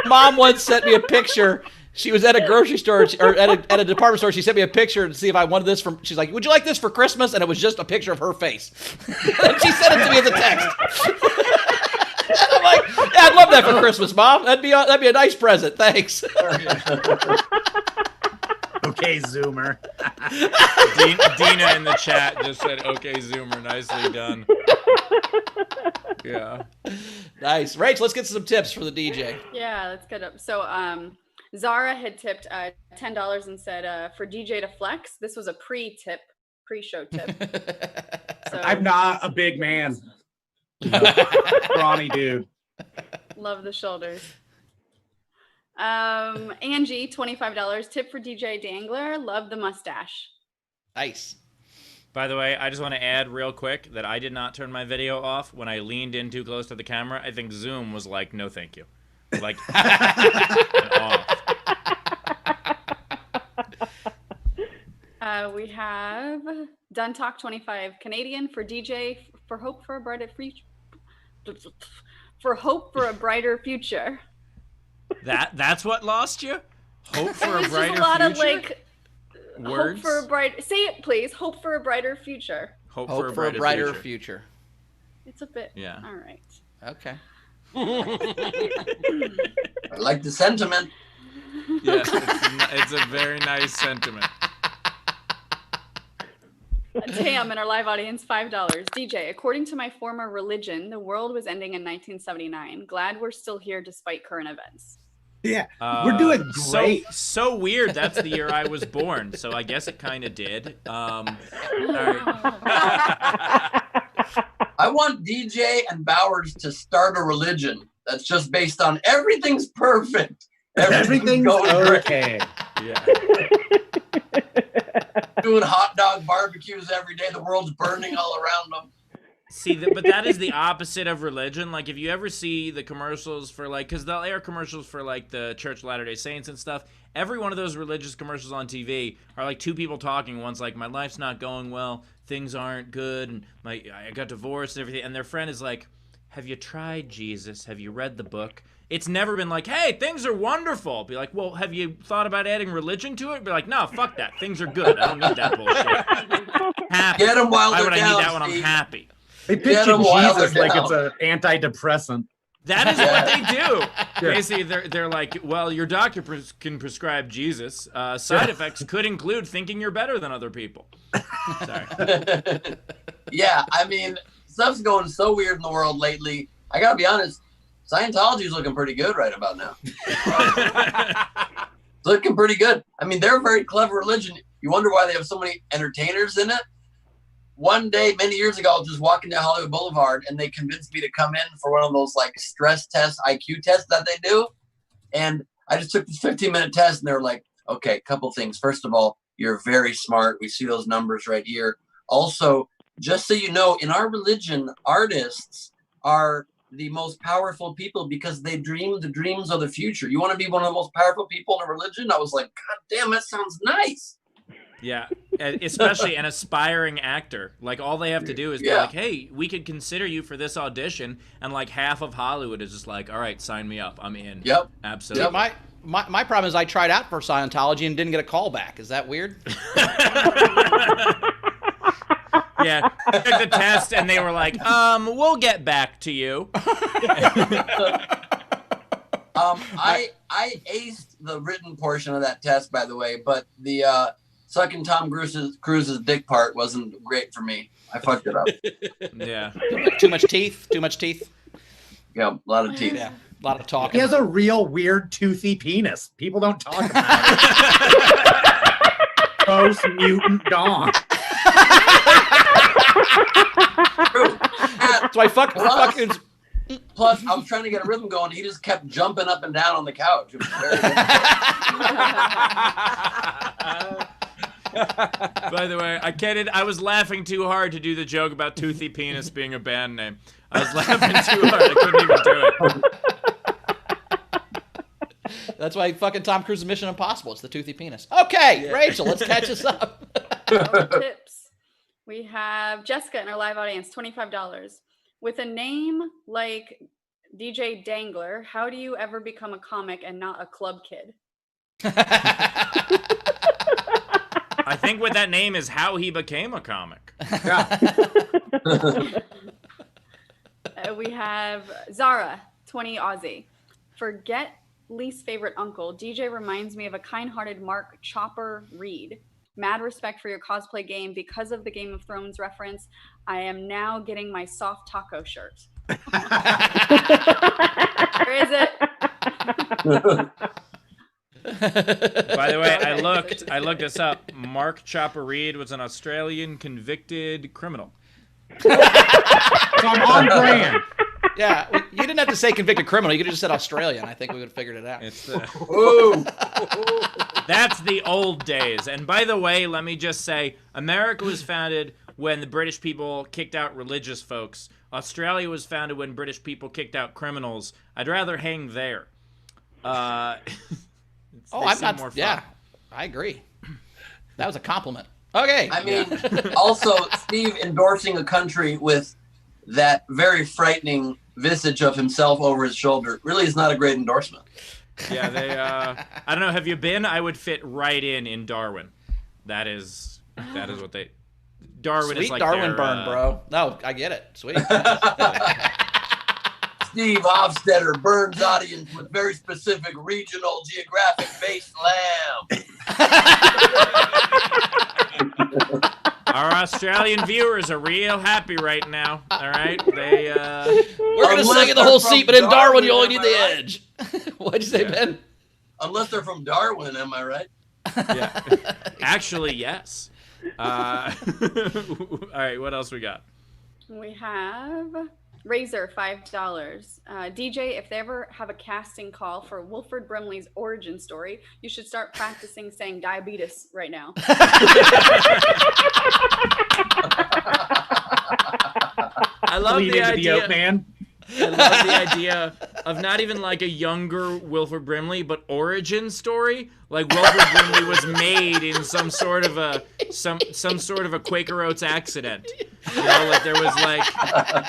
[SPEAKER 2] mom once sent me a picture. She was at a grocery store or at a department store. She sent me a picture to see if I wanted this for. She's like, "Would you like this for Christmas?" And it was just a picture of her face. And she sent it to me as a text. And I'm like, "Yeah, I'd love that for Christmas, Mom. That'd be a nice present. Thanks."
[SPEAKER 6] Okay, Zoomer.
[SPEAKER 1] Dina in the chat just said, "Okay, Zoomer, nicely done." Yeah.
[SPEAKER 2] Nice. Rach, let's get some tips for the DJ.
[SPEAKER 3] Yeah, let's get up. So Zara had tipped $10 and said for DJ to flex. This was a pre-show tip. So,
[SPEAKER 6] I'm not a big man. Brawny dude.
[SPEAKER 3] love the shoulders. Angie, $25 tip for DJ Dangler. Love the mustache.
[SPEAKER 2] Nice.
[SPEAKER 1] By the way, I just want to add real quick that I did not turn my video off when I leaned in too close to the camera. I think Zoom was like, no, thank you. Like, off.
[SPEAKER 3] We have Dun Talk 25 Canadian for DJ for hope for a brighter future. For hope for a brighter future.
[SPEAKER 1] That's what lost you? Hope for a
[SPEAKER 3] It's
[SPEAKER 1] brighter
[SPEAKER 3] just a lot
[SPEAKER 1] future?
[SPEAKER 3] of like
[SPEAKER 1] Words?
[SPEAKER 3] hope for a bright. Say it, please. Hope for a brighter future.
[SPEAKER 1] Hope
[SPEAKER 2] Hope for a brighter future.
[SPEAKER 3] It's a bit.
[SPEAKER 1] Yeah.
[SPEAKER 3] All right.
[SPEAKER 2] Okay.
[SPEAKER 4] I like the sentiment.
[SPEAKER 1] Yeah, it's a very nice sentiment.
[SPEAKER 3] Tam in our live audience, $5. DJ, according to my former religion, the world was ending in 1979. Glad we're still here despite current events.
[SPEAKER 6] Yeah, we're doing great.
[SPEAKER 1] So weird. That's the year I was born, so I guess it kind of did. All right.
[SPEAKER 4] I want DJ and Bowers to start a religion that's just based on everything's perfect.
[SPEAKER 6] Everything's
[SPEAKER 4] going great.
[SPEAKER 6] okay.
[SPEAKER 1] Yeah.
[SPEAKER 4] Doing hot dog barbecues every day. The world's burning all around them.
[SPEAKER 1] See, but that is the opposite of religion. Like, if you ever see the commercials for, like, because they'll air commercials for, like, the Church of Latter-day Saints and stuff, every one of those religious commercials on TV are, like, two people talking. One's like, my life's not going well, things aren't good, and I got divorced and everything. And their friend is like, have you tried Jesus? Have you read the book? It's never been like, hey, things are wonderful. Be like, well, have you thought about adding religion to it? Be like, no, fuck that. Things are good. I don't need that bullshit. Happy.
[SPEAKER 4] Get them while
[SPEAKER 1] Why
[SPEAKER 4] they're
[SPEAKER 1] would I
[SPEAKER 4] down,
[SPEAKER 1] need that when I'm
[SPEAKER 4] Steve.
[SPEAKER 1] happy?
[SPEAKER 6] They
[SPEAKER 4] Get
[SPEAKER 6] picture
[SPEAKER 4] 'em while
[SPEAKER 6] Jesus
[SPEAKER 4] they're
[SPEAKER 6] like it's
[SPEAKER 4] down.
[SPEAKER 6] an antidepressant.
[SPEAKER 1] That is what they do. Basically, they're like, well, your doctor can prescribe Jesus. Side effects could include thinking you're better than other people. Sorry.
[SPEAKER 4] Yeah, I mean, stuff's going so weird in the world lately. I gotta be honest, Scientology's looking pretty good right about now. Looking pretty good. I mean, they're a very clever religion. You wonder why they have so many entertainers in it. One day, many years ago, I was just walking down Hollywood Boulevard, and they convinced me to come in for one of those like stress tests, IQ tests that they do. And I just took this 15-minute test, and they were like, okay, couple things. First of all, you're very smart. We see those numbers right here. Also, just so you know, in our religion, artists are the most powerful people because they dream the dreams of the future. You want to be one of the most powerful people in a religion? I was like, God damn, that sounds nice.
[SPEAKER 1] Yeah, especially an aspiring actor. Like, all they have to do is be like, hey, we could consider you for this audition. And, like, half of Hollywood is just like, all right, sign me up. I'm in.
[SPEAKER 4] Yep.
[SPEAKER 1] Absolutely.
[SPEAKER 2] Yeah, my problem is I tried out for Scientology and didn't get a call back. Is that weird?
[SPEAKER 1] Yeah, took the test and they were like, we'll get back to you.
[SPEAKER 4] I aced the written portion of that test, by the way, but the sucking Tom Cruise's dick part wasn't great for me. I fucked it up.
[SPEAKER 1] Yeah.
[SPEAKER 2] Too much teeth. Too much teeth.
[SPEAKER 4] Yeah, a lot of teeth.
[SPEAKER 2] Yeah, a lot of talking.
[SPEAKER 6] He has a real weird toothy penis. People don't talk about it. Gross mutant dong.
[SPEAKER 4] True.
[SPEAKER 2] So I fucking.
[SPEAKER 4] Plus, I was trying to get a rhythm going. He just kept jumping up and down on the couch. It was very
[SPEAKER 1] By the way, I was laughing too hard to do the joke about Toothy Penis being a band name. I was laughing too hard. I couldn't even do it.
[SPEAKER 2] That's why fucking Tom Cruise's Mission Impossible. It's the toothy penis. Okay, Rachel, let's catch us up.
[SPEAKER 3] Tips. We have Jessica in our live audience, $25. With a name like DJ Dangler, how do you ever become a comic and not a club kid?
[SPEAKER 1] I think what that name is how he became a comic.
[SPEAKER 3] We have Zara, 20 Aussie. Forget least favorite uncle. DJ reminds me of a kind-hearted Mark Chopper Reed. Mad respect for your cosplay game. Because of the Game of Thrones reference, I am now getting my soft taco shirt. Where is it?
[SPEAKER 1] By the way, I looked this up. Mark Chopper Reed was an Australian convicted criminal.
[SPEAKER 6] So I'm on brand.
[SPEAKER 2] Yeah, you didn't have to say convicted criminal. You could have just said Australian. I think we would have figured it out.
[SPEAKER 1] It's that's the old days. And by the way, let me just say, America was founded when the British people kicked out religious folks. Australia was founded when British people kicked out criminals. I'd rather hang there.
[SPEAKER 2] I'm not. More fun. Yeah, I agree. That was a compliment. Okay.
[SPEAKER 4] I mean, also Steve endorsing a country with that very frightening visage of himself over his shoulder really is not a great endorsement.
[SPEAKER 1] Yeah, they. I don't know. Have you been? I would fit right in Darwin. That is what they. Darwin
[SPEAKER 2] Sweet
[SPEAKER 1] is like
[SPEAKER 2] Darwin
[SPEAKER 1] their,
[SPEAKER 2] burn, bro. No, I get it. Sweet.
[SPEAKER 4] Steve Hofstetter burns audience with very specific regional geographic-based lamb.
[SPEAKER 1] Our Australian viewers are real happy right now. All right, they.
[SPEAKER 2] We're gonna sing in the whole seat, but in Darwin, you only need the edge. What'd you say, Ben?
[SPEAKER 4] Unless they're from Darwin, am I right?
[SPEAKER 1] Yeah. Actually, yes. All right, what else we got?
[SPEAKER 3] We have Razor, $5. DJ, if they ever have a casting call for Wilford Brimley's origin story, you should start practicing saying diabetes right now.
[SPEAKER 1] I love the idea,
[SPEAKER 6] man.
[SPEAKER 1] I love the idea of not even like a younger Wilford Brimley, but origin story. Like Wilford Brimley was made in some sort of a Quaker Oats accident. You know, like there was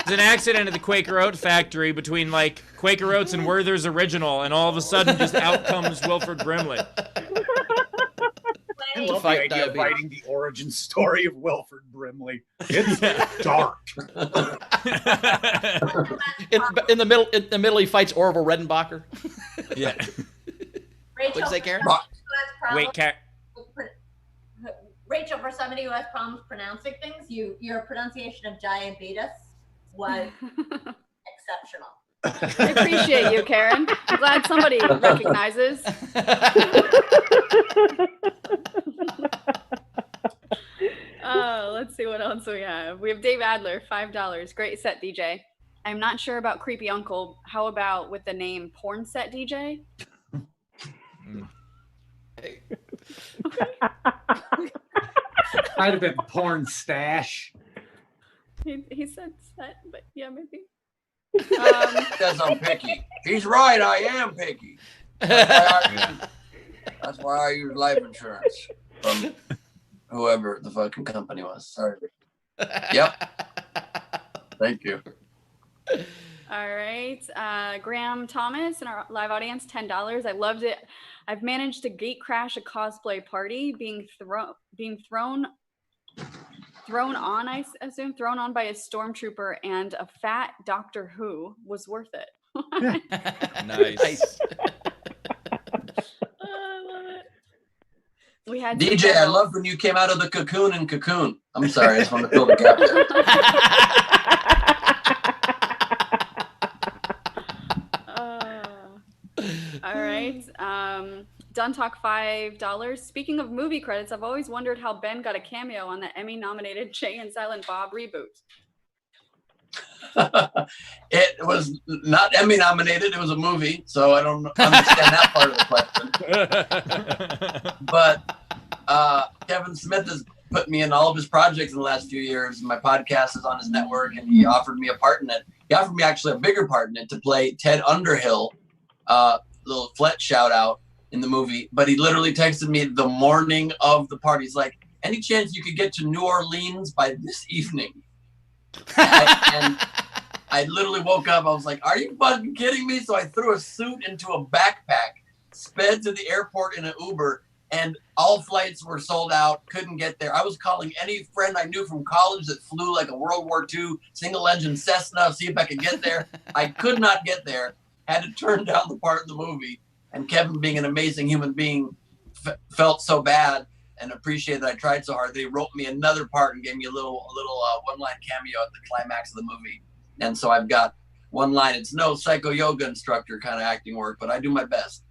[SPEAKER 1] an accident at the Quaker Oat factory between like Quaker Oats and Werther's Original, and all of a sudden just out comes Wilford Brimley.
[SPEAKER 6] I love the idea of writing the origin story of Wilford Brimley. It's dark.
[SPEAKER 2] in the middle, he fights Orville Redenbacher.
[SPEAKER 1] Yeah.
[SPEAKER 5] Rachel,
[SPEAKER 2] What'd you say, Karen?
[SPEAKER 1] Wait,
[SPEAKER 5] Rachel, for somebody who has problems pronouncing things, your pronunciation of diabetes was exceptional.
[SPEAKER 3] I appreciate you, Karen. I'm glad somebody recognizes. Let's see what else we have. We have Dave Adler, $5. Great set, DJ. I'm not sure about Creepy Uncle. How about with the name Porn Set DJ?
[SPEAKER 6] Might have been porn stash.
[SPEAKER 3] He said set, but yeah, maybe.
[SPEAKER 4] Because I'm picky. He's right, I am picky. That's why I use life insurance from whoever the fucking company was. Sorry. Yep. Thank you.
[SPEAKER 3] All right. Graham Thomas in our live audience, $10. I loved it. I've managed to gate crash a cosplay party, being thrown on, I assume, thrown on by a stormtrooper, and a fat Doctor Who was worth it.
[SPEAKER 1] Nice.
[SPEAKER 3] I love it. We had
[SPEAKER 4] DJ, I loved when you came out of the cocoon in Cocoon. I'm sorry, I just want to fill the gap there.
[SPEAKER 3] All right. Done Talk, $5. Speaking of movie credits, I've always wondered how Ben got a cameo on the Emmy-nominated Jay and Silent Bob reboot.
[SPEAKER 4] It was not Emmy nominated. It was a movie, so I don't understand that part of the question. But Kevin Smith has put me in all of his projects in the last few years. My podcast is on his network, and he offered me a part in it. He offered me actually a bigger part in it to play Ted Underhill, little Fletch shout out in the movie. But he literally texted me the morning of the party. He's like, any chance you could get to New Orleans by this evening? And I literally woke up. I was like, are you fucking kidding me? So I threw a suit into a backpack, sped to the airport in an Uber, and all flights were sold out. Couldn't get there. I was calling any friend I knew from college that flew like a World War II single engine Cessna, see if I could get there. I could not get there. Had to turn down the part in the movie. And Kevin, being an amazing human being, felt so bad and appreciated that I tried so hard. They wrote me another part and gave me a little one-line cameo at the climax of the movie. And so I've got one line. It's no psycho yoga instructor kind of acting work, but I do my best.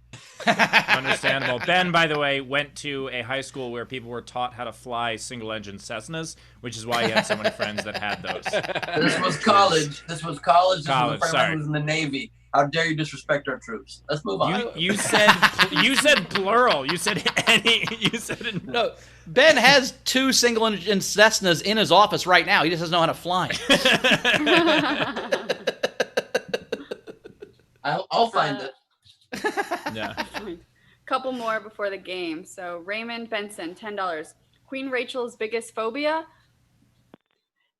[SPEAKER 1] Understandable. Ben, by the way, went to a high school where people were taught how to fly single-engine Cessnas, which is why he had so many friends that had those.
[SPEAKER 4] This was college. This was college. This was a friend of
[SPEAKER 1] sorry.
[SPEAKER 4] mine who was in the Navy. How dare you disrespect our troops? Let's move on.
[SPEAKER 1] You said plural. You said any. You said
[SPEAKER 2] No, Ben has 2 single-engine Cessnas in his office right now. He just doesn't know how to fly.
[SPEAKER 4] I'll find it.
[SPEAKER 1] Yeah.
[SPEAKER 3] Couple more before the game. So Raymond Benson, $10. Queen Rachel's biggest phobia?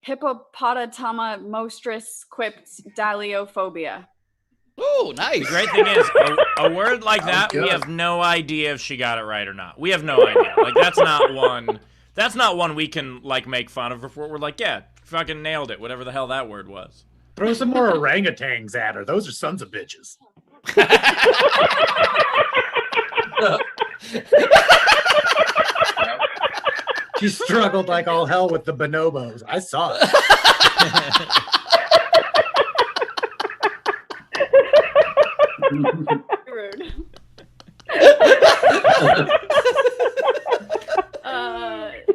[SPEAKER 3] Hippopotamonstrous quipped daliophobia.
[SPEAKER 2] Ooh, nice.
[SPEAKER 1] The great thing is, a word like that, we
[SPEAKER 4] good.
[SPEAKER 1] have no idea if she got it right or not. We have no idea. Like, that's not one we can, like, make fun of. If we're like, yeah, fucking nailed it, whatever the hell that word was.
[SPEAKER 6] Throw some more orangutans at her. Those are sons of bitches. She struggled like all hell with the bonobos. I saw it.
[SPEAKER 3] Rude.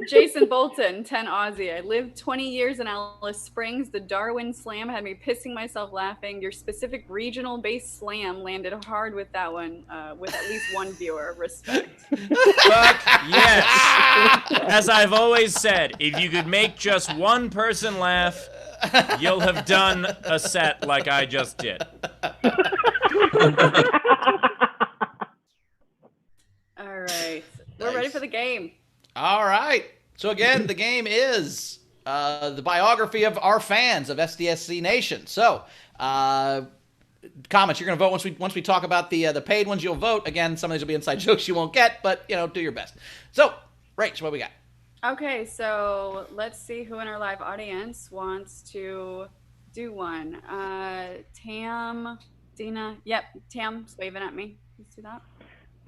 [SPEAKER 3] Jason Bolton, 10 Aussie. I lived 20 years in Alice Springs. The Darwin Slam had me pissing myself laughing. Your specific regional-based slam landed hard with that one, with at least one viewer. Respect.
[SPEAKER 1] Fuck yes. As I've always said, if you could make just one person laugh, you'll have done a set like I just did.
[SPEAKER 3] All right. We're ready for the game.
[SPEAKER 2] All right. So again, the game is the biography of our fans of SDSC Nation. So, comments, you're going to vote once we talk about the paid ones. You'll vote. Again, some of these will be inside jokes you won't get, but do your best. So, Rach, what we got?
[SPEAKER 3] Okay, so let's see who in our live audience wants to do one. Tam, Dina. Yep, Tam's waving at me. Let's do that.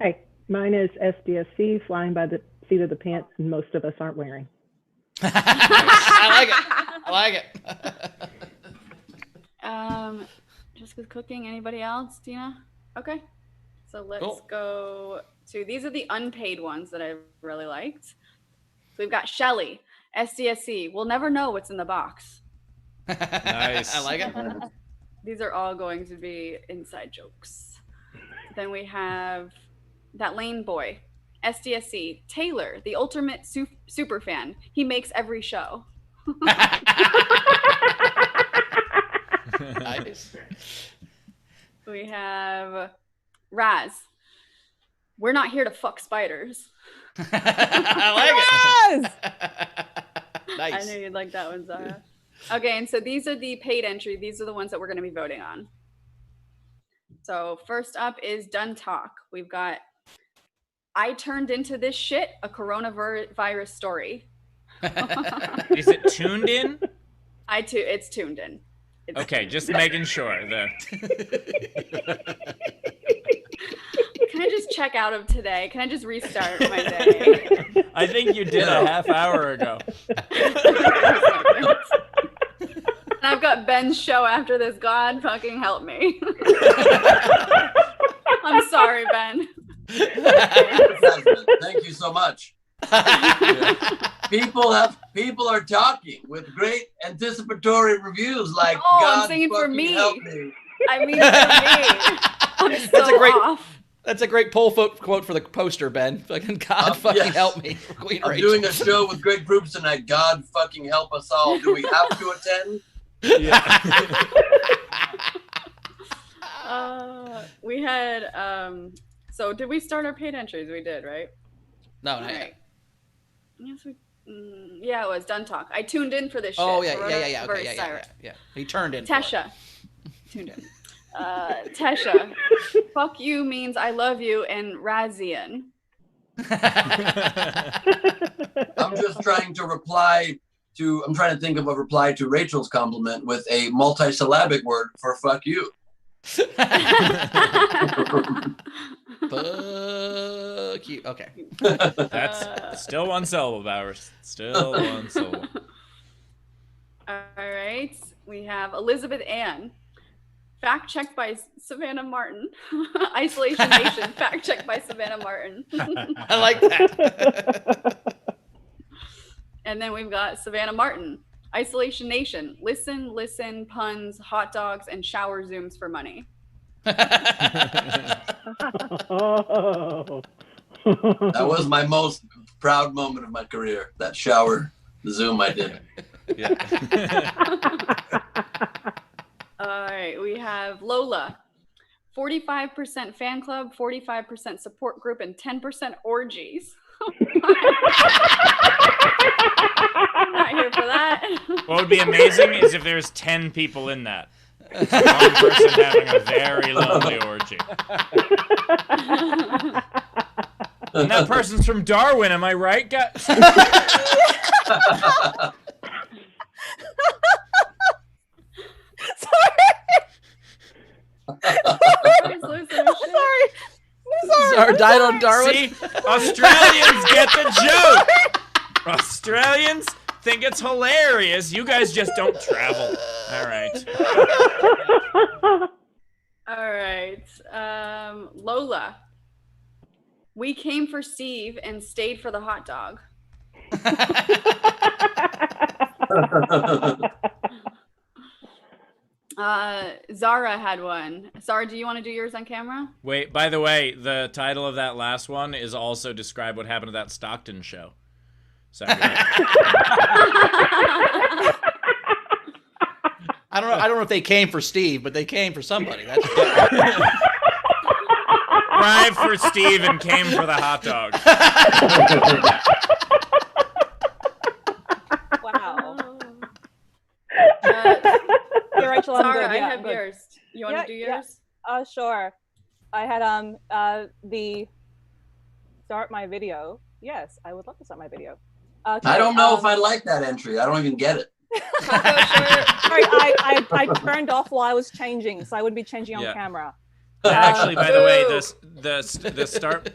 [SPEAKER 8] Hey, mine is SDSC, flying by the seat of the pants, and most of us aren't wearing.
[SPEAKER 2] I like it.
[SPEAKER 3] Jessica's cooking. Anybody else? Dina? Okay. So let's
[SPEAKER 2] Cool.
[SPEAKER 3] go to, these are the unpaid ones that I really liked. So we've got Shelly, SDSC. We'll never know what's in the box.
[SPEAKER 1] Nice.
[SPEAKER 2] I like it.
[SPEAKER 3] These are all going to be inside jokes. Then we have that Lane boy, SDSC. Taylor, the ultimate super fan. He makes every show.
[SPEAKER 2] Nice.
[SPEAKER 3] We have Raz. We're not here to fuck spiders.
[SPEAKER 2] I like it. Nice.
[SPEAKER 3] I knew you'd like that one, Zara. Okay, and so these are the paid entry. These are the ones that we're going to be voting on. So first up is Done Talk. We've got I turned into this shit, a coronavirus story.
[SPEAKER 1] Is it tuned in?
[SPEAKER 3] It's tuned in.
[SPEAKER 1] Okay, just making sure.
[SPEAKER 3] Can I just check out of today? Can I just restart my day?
[SPEAKER 1] I think you did a half hour ago.
[SPEAKER 3] And I've got Ben's show after this. God fucking help me. I'm sorry, Ben.
[SPEAKER 4] Thank you so much. People are talking with great anticipatory reviews like
[SPEAKER 3] Oh,
[SPEAKER 4] God
[SPEAKER 3] I'm singing for
[SPEAKER 4] fucking
[SPEAKER 3] me.
[SPEAKER 4] help me.
[SPEAKER 3] I mean, for me. I'm so
[SPEAKER 2] That's a great
[SPEAKER 3] off.
[SPEAKER 2] That's a great poll quote for the poster, Ben. Fucking God fucking
[SPEAKER 4] yes.
[SPEAKER 2] help me. Queen
[SPEAKER 4] I'm
[SPEAKER 2] Rachel.
[SPEAKER 4] doing a show with great groups tonight. God fucking help us all. Do we have to attend?
[SPEAKER 3] We had so did we start our paid entries? We did, right?
[SPEAKER 2] No,
[SPEAKER 3] All
[SPEAKER 2] not yet.
[SPEAKER 3] right. Yes, we. Yeah, it was Done Talk. I tuned in for this shit.
[SPEAKER 2] Oh yeah.
[SPEAKER 3] Coronavirus
[SPEAKER 2] Okay,
[SPEAKER 3] virus.
[SPEAKER 2] yeah. He turned in. for it.
[SPEAKER 3] Tesha. Tuned in. Tesha. Fuck you means I love you in Razian.
[SPEAKER 4] I'm just trying to reply to. I'm trying to think of a reply to Rachel's compliment with a multisyllabic word for "fuck you."
[SPEAKER 2] Fuck you. Okay.
[SPEAKER 1] That's still one syllable, Bowers. Still one syllable.
[SPEAKER 3] All right. We have Elizabeth Ann. Fact checked by Savannah Martin. Isolation Nation. Fact checked by Savannah Martin.
[SPEAKER 2] I like that.
[SPEAKER 3] And then we've got Savannah Martin. Isolation Nation. Listen, puns, hot dogs, and shower zooms for money.
[SPEAKER 8] Oh.
[SPEAKER 4] That was my most proud moment of my career. That shower Zoom I did.
[SPEAKER 1] Yeah.
[SPEAKER 3] All right, we have Lola. 45% fan club, 45% support group, and 10% orgies. Not here for that.
[SPEAKER 1] What would be amazing is if there's 10 people in that. One person having a very lonely orgy. And that person's from Darwin, am I right, guys?
[SPEAKER 2] Sorry, died on Darwin.
[SPEAKER 1] See, Australians get the joke. Australians think it's hilarious. You guys just don't travel. All right.
[SPEAKER 3] All right. Lola. We came for Steve and stayed for the hot dog. Zara had one. Zara, do you want to do yours on camera?
[SPEAKER 1] Wait, by the way, the title of that last one is also describe what happened to that Stockton show. Sorry.
[SPEAKER 2] I don't know if they came for Steve, but they came for somebody. That's
[SPEAKER 1] Arrived for Steve and came for the hot dog.
[SPEAKER 7] Wow. Rachel,
[SPEAKER 3] Zara,
[SPEAKER 7] I'm good.
[SPEAKER 3] I have yours. You want to do yours?
[SPEAKER 7] Yeah. Sure. I had the start my video. Yes, I would love to start my video. Okay,
[SPEAKER 4] I don't know if I like that entry. I don't even get it.
[SPEAKER 7] Sorry, I turned off while I was changing, so I wouldn't be changing on camera.
[SPEAKER 1] Actually, by the way, the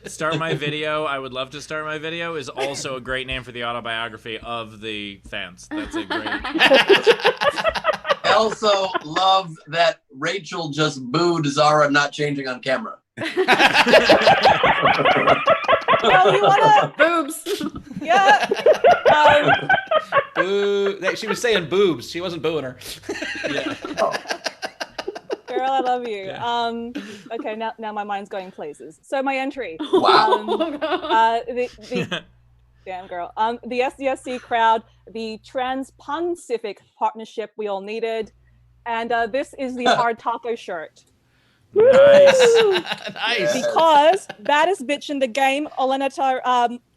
[SPEAKER 1] start my video. I would love to start my video is also a great name for the autobiography of the fans. That's a great.
[SPEAKER 4] I also love that Rachel just booed Zara not changing on camera.
[SPEAKER 7] Well, you wanna
[SPEAKER 3] boobs?
[SPEAKER 7] Yeah.
[SPEAKER 2] Boo. She was saying boobs. She wasn't booing her.
[SPEAKER 1] Yeah.
[SPEAKER 7] Girl, I love you.
[SPEAKER 2] Yeah.
[SPEAKER 7] Okay, now my mind's going places. So my entry.
[SPEAKER 4] Wow.
[SPEAKER 7] The damn girl. The SDSC crowd, the Trans-Pacific partnership we all needed, and this is the hard taco shirt.
[SPEAKER 1] Nice.
[SPEAKER 2] Nice.
[SPEAKER 7] Because baddest bitch in the game, Olena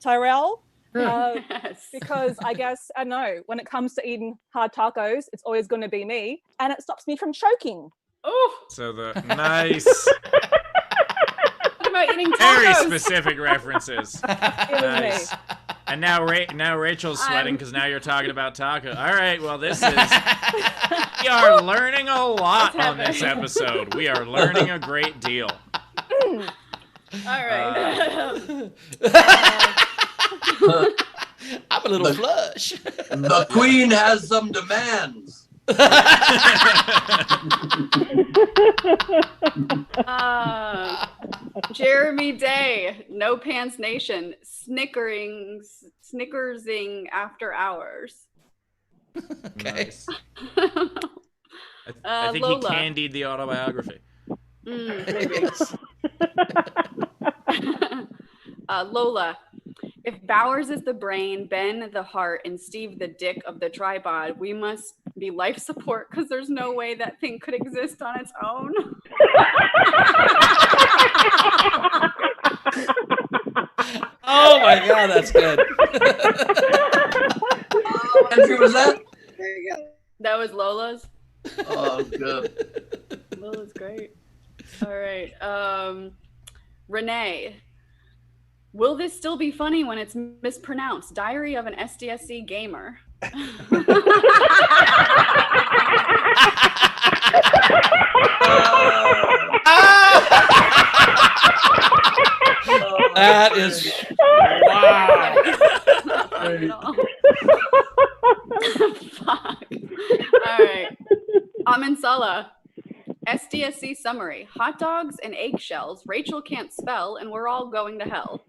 [SPEAKER 7] Tyrell.
[SPEAKER 3] Yes.
[SPEAKER 7] Because I guess, I don't know, when it comes to eating hard tacos, it's always going to be me, and it stops me from choking.
[SPEAKER 3] Oh.
[SPEAKER 1] So the nice.
[SPEAKER 3] What about eating tacos?
[SPEAKER 1] Very specific references.
[SPEAKER 7] It was me.
[SPEAKER 1] And now Rachel's sweating because now you're talking about taco. All right, well, this is... We are learning a lot on this episode. We are learning a great deal.
[SPEAKER 3] All right.
[SPEAKER 2] I'm a little flush.
[SPEAKER 4] The queen has some demands.
[SPEAKER 3] Jeremy Day, No Pants Nation, Snickersing after hours.
[SPEAKER 2] Okay.
[SPEAKER 1] Nice. I think
[SPEAKER 3] Lola.
[SPEAKER 1] he candied the autobiography.
[SPEAKER 3] Maybe. Lola, if Bowers is the brain, Ben the heart, and Steve the dick of the tripod, we must be life support because there's no way that thing could exist on its own.
[SPEAKER 2] Oh my God, that's good.
[SPEAKER 4] What entry was that?
[SPEAKER 3] That was Lola's.
[SPEAKER 4] Oh, good.
[SPEAKER 3] Lola's great. All right. Renee. Will this still be funny when it's mispronounced? Diary of an SDSC gamer.
[SPEAKER 2] That is wow.
[SPEAKER 3] Fuck. All right. Amensala. SDSC summary: hot dogs and eggshells. Rachel can't spell, and we're all going to hell.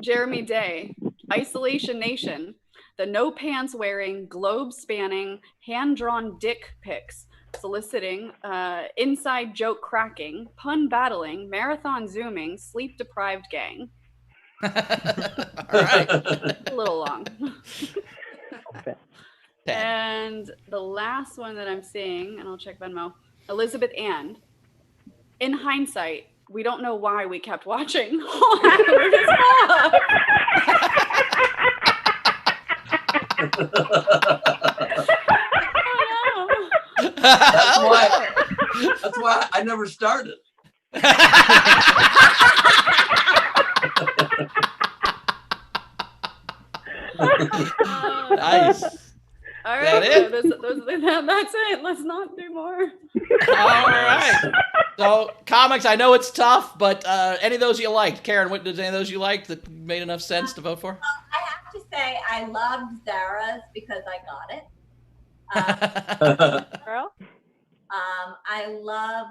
[SPEAKER 3] Jeremy Day, Isolation Nation. The no pants wearing, globe spanning, hand drawn dick pics, soliciting, inside joke cracking, pun battling, marathon zooming, sleep deprived gang.
[SPEAKER 2] All right.
[SPEAKER 3] A little long.
[SPEAKER 8] Okay.
[SPEAKER 3] And the last one that I'm seeing, and I'll check Venmo, Elizabeth Ann. In hindsight, we don't know why we kept watching. We're just fucked.
[SPEAKER 4] That's why I never started.
[SPEAKER 2] Nice.
[SPEAKER 3] All right,
[SPEAKER 2] That it?
[SPEAKER 3] that's it. Let's not do more.
[SPEAKER 2] All right. So comics, I know it's tough, but any of those you liked? Karen, what did any of those you liked that made enough sense to vote for?
[SPEAKER 5] I have to say I loved Zara's because I got it.
[SPEAKER 7] Girl?
[SPEAKER 5] I love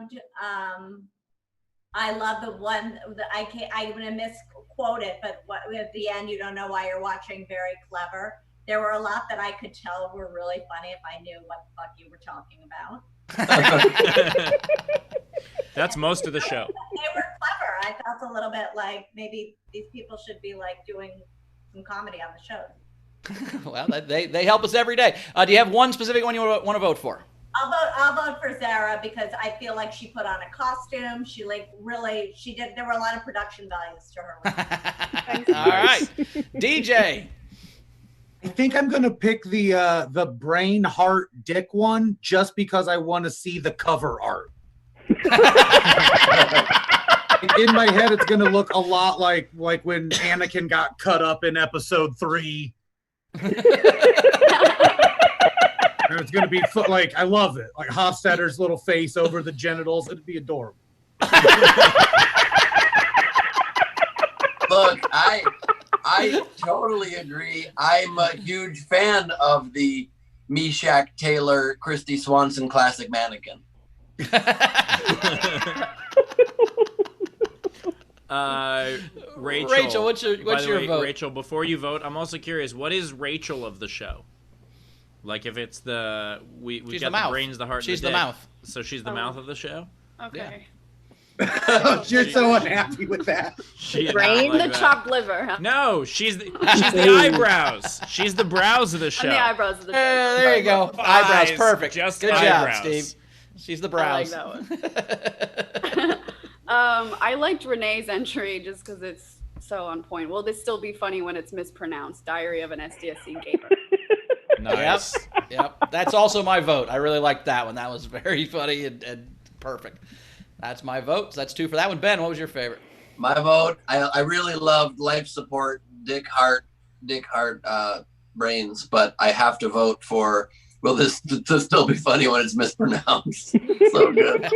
[SPEAKER 5] the one that I'm gonna misquote it, but at the end, you don't know why you're watching. Very clever. There were a lot that I could tell were really funny if I knew what the fuck you were talking about.
[SPEAKER 1] That's most of the show.
[SPEAKER 5] They were clever. I felt a little bit like maybe these people should be like doing some comedy on the show.
[SPEAKER 2] Well, they help us every day. Do you have one specific one you want to vote for?
[SPEAKER 5] I'll vote for Zara because I feel like she put on a costume. She did. There were a lot of production values to her.
[SPEAKER 2] All right, DJ.
[SPEAKER 6] I think I'm gonna pick the brain heart dick one just because I want to see the cover art. In my head, it's gonna look a lot like when Anakin got cut up in Episode 3. And it's gonna be like I love it, like Hofstetter's little face over the genitals. It'd be adorable.
[SPEAKER 4] Look, I totally agree. I'm a huge fan of the Meshack Taylor, Christy Swanson classic mannequin.
[SPEAKER 2] Rachel, what's your vote?
[SPEAKER 1] Rachel, before you vote, I'm also curious. What is Rachel of the show? Like, if it's we've
[SPEAKER 2] She's
[SPEAKER 1] got
[SPEAKER 2] the mouth.
[SPEAKER 1] brains, the heart,
[SPEAKER 2] She's
[SPEAKER 1] and the
[SPEAKER 2] the
[SPEAKER 1] dick.
[SPEAKER 2] mouth.
[SPEAKER 1] So she's the mouth of the show.
[SPEAKER 3] Okay.
[SPEAKER 6] You're so unhappy with that.
[SPEAKER 3] Brain, the chopped liver. Huh?
[SPEAKER 1] No, she's the eyebrows. She's the brows of the show.
[SPEAKER 3] I'm the eyebrows of the show.
[SPEAKER 2] There you go. Eyebrows, perfect.
[SPEAKER 1] Just
[SPEAKER 2] Good
[SPEAKER 1] eyebrows.
[SPEAKER 2] job, Steve. She's the brows.
[SPEAKER 3] I like that one. I liked Renee's entry just because it's so on point. Will this still be funny when it's mispronounced? Diary of an SDSC gamer.
[SPEAKER 1] Nice.
[SPEAKER 2] Yep. That's also my vote. I really liked that one. That was very funny and perfect. That's my vote. So that's 2 for that one. Ben, what was your favorite?
[SPEAKER 4] My vote, I really loved life support, Dick Hart brains, but I have to vote for, will this still be funny when it's mispronounced? So good.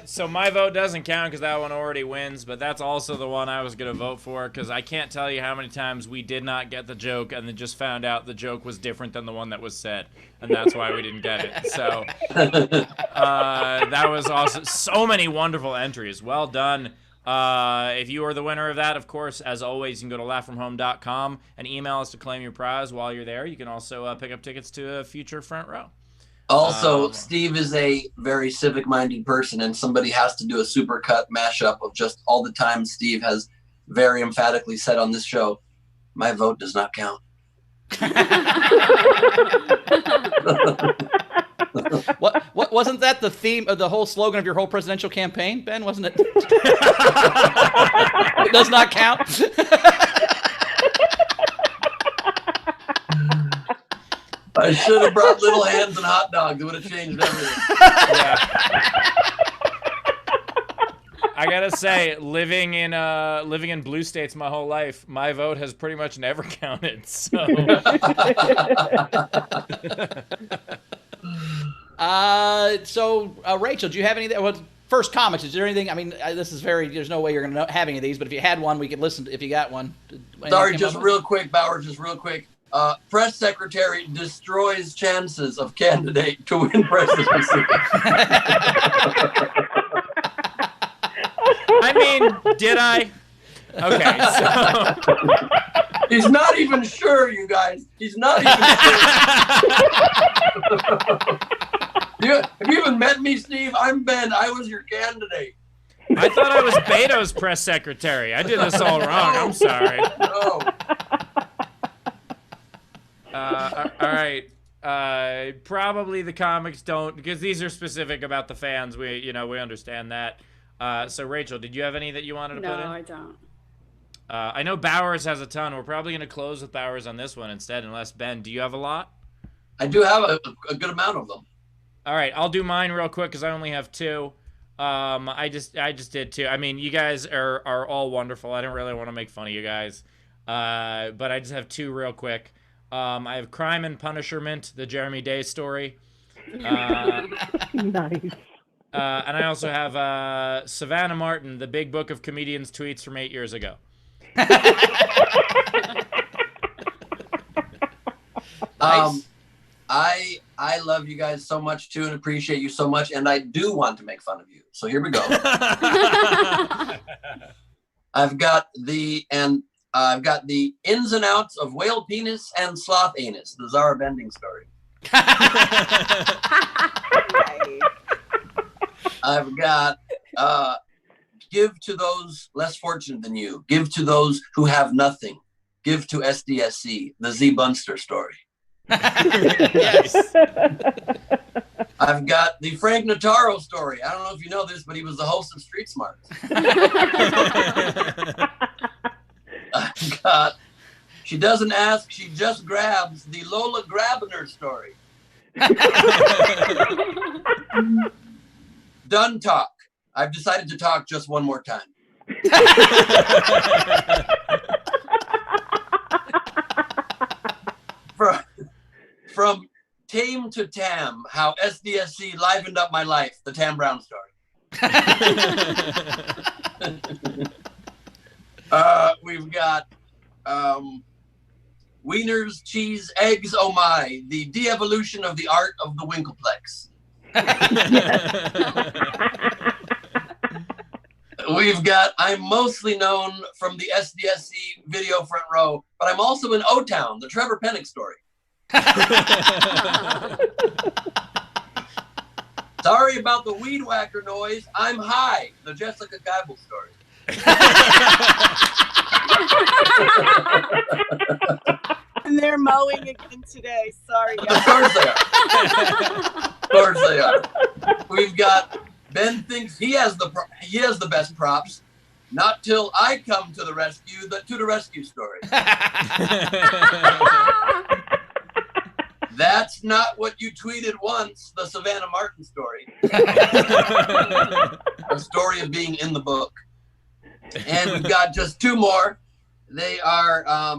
[SPEAKER 1] So my vote doesn't count because that one already wins, but that's also the one I was going to vote for because I can't tell you how many times we did not get the joke and then just found out the joke was different than the one that was said, and that's why we didn't get it. So that was awesome. So many wonderful entries. Well done. If you are the winner of that, of course, as always, you can go to laughfromhome.com and email us to claim your prize while you're there. You can also pick up tickets to a future front row.
[SPEAKER 4] Also, Steve is a very civic-minded person, and somebody has to do a supercut mashup of just all the times Steve has very emphatically said on this show, my vote does not count.
[SPEAKER 2] What wasn't that the theme of the whole slogan of your whole presidential campaign, Ben? Wasn't it? It does not count.
[SPEAKER 4] I should have brought little hands and hot dogs. It would have changed everything.
[SPEAKER 1] Yeah. I gotta say, living in blue states my whole life, my vote has pretty much never counted. So, Rachel,
[SPEAKER 2] do you have any? Well, first comics. Is there anything? I mean, this is very. There's no way you're going to have any of these, but if you had one, we could listen. If you got one.
[SPEAKER 4] Sorry, just real quick, Bauer. Just real quick. Press secretary destroys chances of candidate to win presidency.
[SPEAKER 1] I mean, did I? Okay, so
[SPEAKER 4] He's not even sure, you guys. He's not even sure. Have you even met me, Steve? I'm Ben. I was your candidate.
[SPEAKER 1] I thought I was Beto's press secretary. I did this all wrong. I'm sorry.
[SPEAKER 4] No.
[SPEAKER 1] All right. Probably the comics don't, because these are specific about the fans. We understand that. So Rachel, did you have any that you wanted to put in?
[SPEAKER 3] No, I don't.
[SPEAKER 1] I know Bowers has a ton. We're probably going to close with Bowers on this one instead, unless Ben, do you have a lot?
[SPEAKER 4] I do have a good amount of them.
[SPEAKER 1] All right, I'll do mine real quick because I only have 2. I just did 2. I mean, you guys are all wonderful. I don't really want to make fun of you guys, but I just have 2 real quick. I have Crime and Punishment, the Jeremy Day story.
[SPEAKER 8] Nice.
[SPEAKER 1] And I also have Savannah Martin, the Big Book of Comedians tweets from 8 years ago.
[SPEAKER 2] Nice.
[SPEAKER 4] I love you guys so much too and appreciate you so much, and I do want to make fun of you. So here we go. I've got the ins and outs of whale penis and sloth anus, the Zara Bending story. I've got give to those less fortunate than you. Give to those who have nothing. Give to SDSC, the Z Bunster story.
[SPEAKER 2] Yes.
[SPEAKER 4] I've got the Frank Notaro story. I don't know if you know this, but he was the host of Street Smarts. I've got She Doesn't Ask, She Just Grabs, the Lola Grabner story. Done talk. I've decided to talk just one more time. From Tame to Tam, how SDSC livened up my life, the Tam Brown story. We've got Wieners, Cheese, Eggs, Oh My, the de-evolution of the art of the Winkleplex. We've got I'm mostly known from the SDSC video front row, but I'm also in O-Town, the Trevor Pennick story. Sorry about the weed whacker noise. I'm high, the Jessica Geibel story.
[SPEAKER 9] And they're mowing again today. Sorry,
[SPEAKER 4] Of
[SPEAKER 9] guys.
[SPEAKER 4] course they are. Of course they are. We've got Ben thinks he has the best props. Not till I come to the rescue. To the rescue story. That's not what you tweeted once. The Savannah Martin story. A story of being in the book. And we've got just 2 more. They are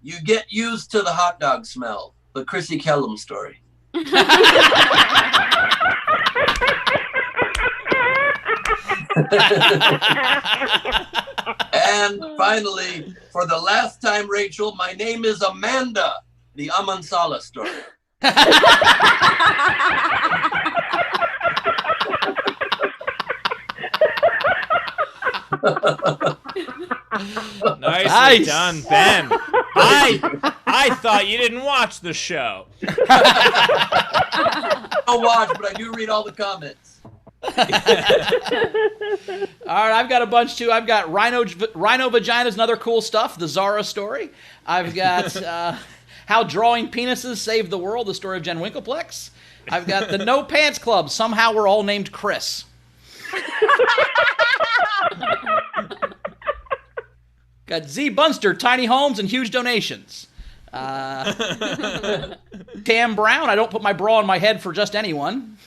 [SPEAKER 4] you get used to the hot dog smell. The Chrissy Kellum story. And finally, for the last time, Rachel, my name is Amanda, the Amansala story.
[SPEAKER 1] Nicely
[SPEAKER 2] Nice.
[SPEAKER 1] done, Ben. I thought you didn't watch the show.
[SPEAKER 4] I don't watch, but I do read all the comments.
[SPEAKER 2] All right, I've got a bunch too. I've got rhino vaginas and other cool stuff, the Zara story. I've got how drawing penises saved the world, the story of Jen Winkleplex. I've got the No Pants Club. Somehow we're all named Chris. Got Z Bunster, tiny homes and huge donations. Tam Brown, I don't put my bra on my head for just anyone.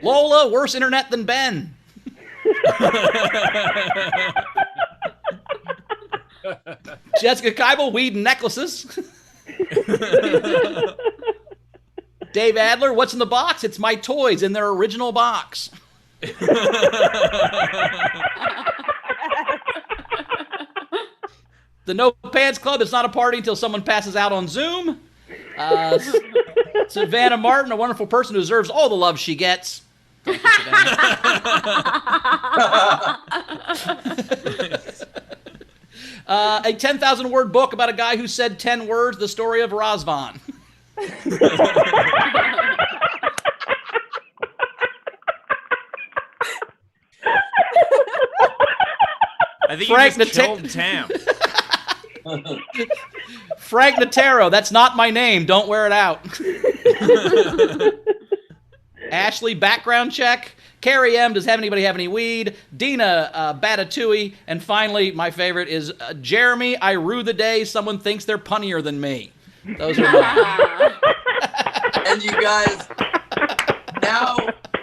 [SPEAKER 2] Lola, worse internet than Ben. Jessica Keibel, weed and necklaces. Dave Adler, what's in the box? It's my toys in their original box. The No Pants Club is not a party until someone passes out on Zoom. Savannah Martin, a wonderful person who deserves all the love she gets. Thank you, a 10,000-word book about a guy who said 10 words, the story of Razvan.
[SPEAKER 1] I think
[SPEAKER 2] Frank
[SPEAKER 1] you just killed Tam.
[SPEAKER 2] Frank Notaro, that's not my name. Don't wear it out. Ashley, background check. Carrie M, does anybody have any weed? Dina, Batatouille. And finally, my favorite is Jeremy, I rue the day someone thinks they're punnier than me. Those are mine.
[SPEAKER 4] And you guys, now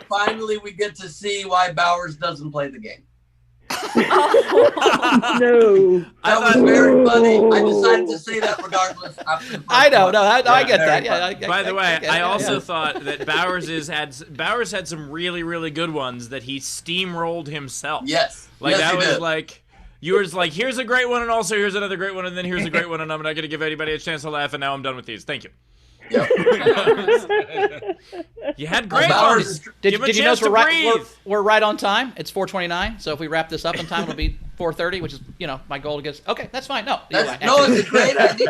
[SPEAKER 4] finally we get to see why Bowers doesn't play the game.
[SPEAKER 8] No.
[SPEAKER 4] That was very funny. I decided to say that regardless.
[SPEAKER 2] I know. No, I get that. Yeah.
[SPEAKER 1] By the way, I also thought that Bowers had some really, really good ones that he steamrolled himself.
[SPEAKER 4] Yes.
[SPEAKER 1] Like
[SPEAKER 4] yes,
[SPEAKER 1] that was
[SPEAKER 4] did.
[SPEAKER 1] like you were like, here's a great one, and also here's another great one, and then here's a great one, and I'm not gonna give anybody a chance to laugh, and now I'm done with these. Thank you.
[SPEAKER 4] Yep.
[SPEAKER 1] You had great
[SPEAKER 4] Bowers
[SPEAKER 1] ones.
[SPEAKER 2] Did
[SPEAKER 1] Give him a
[SPEAKER 2] you notice
[SPEAKER 1] chance to breathe.
[SPEAKER 2] we're right on time? It's 4:29, so if we wrap this up in time, it'll be 4:30, which is, my goal to get. Okay, that's fine. No,
[SPEAKER 4] it's a great idea.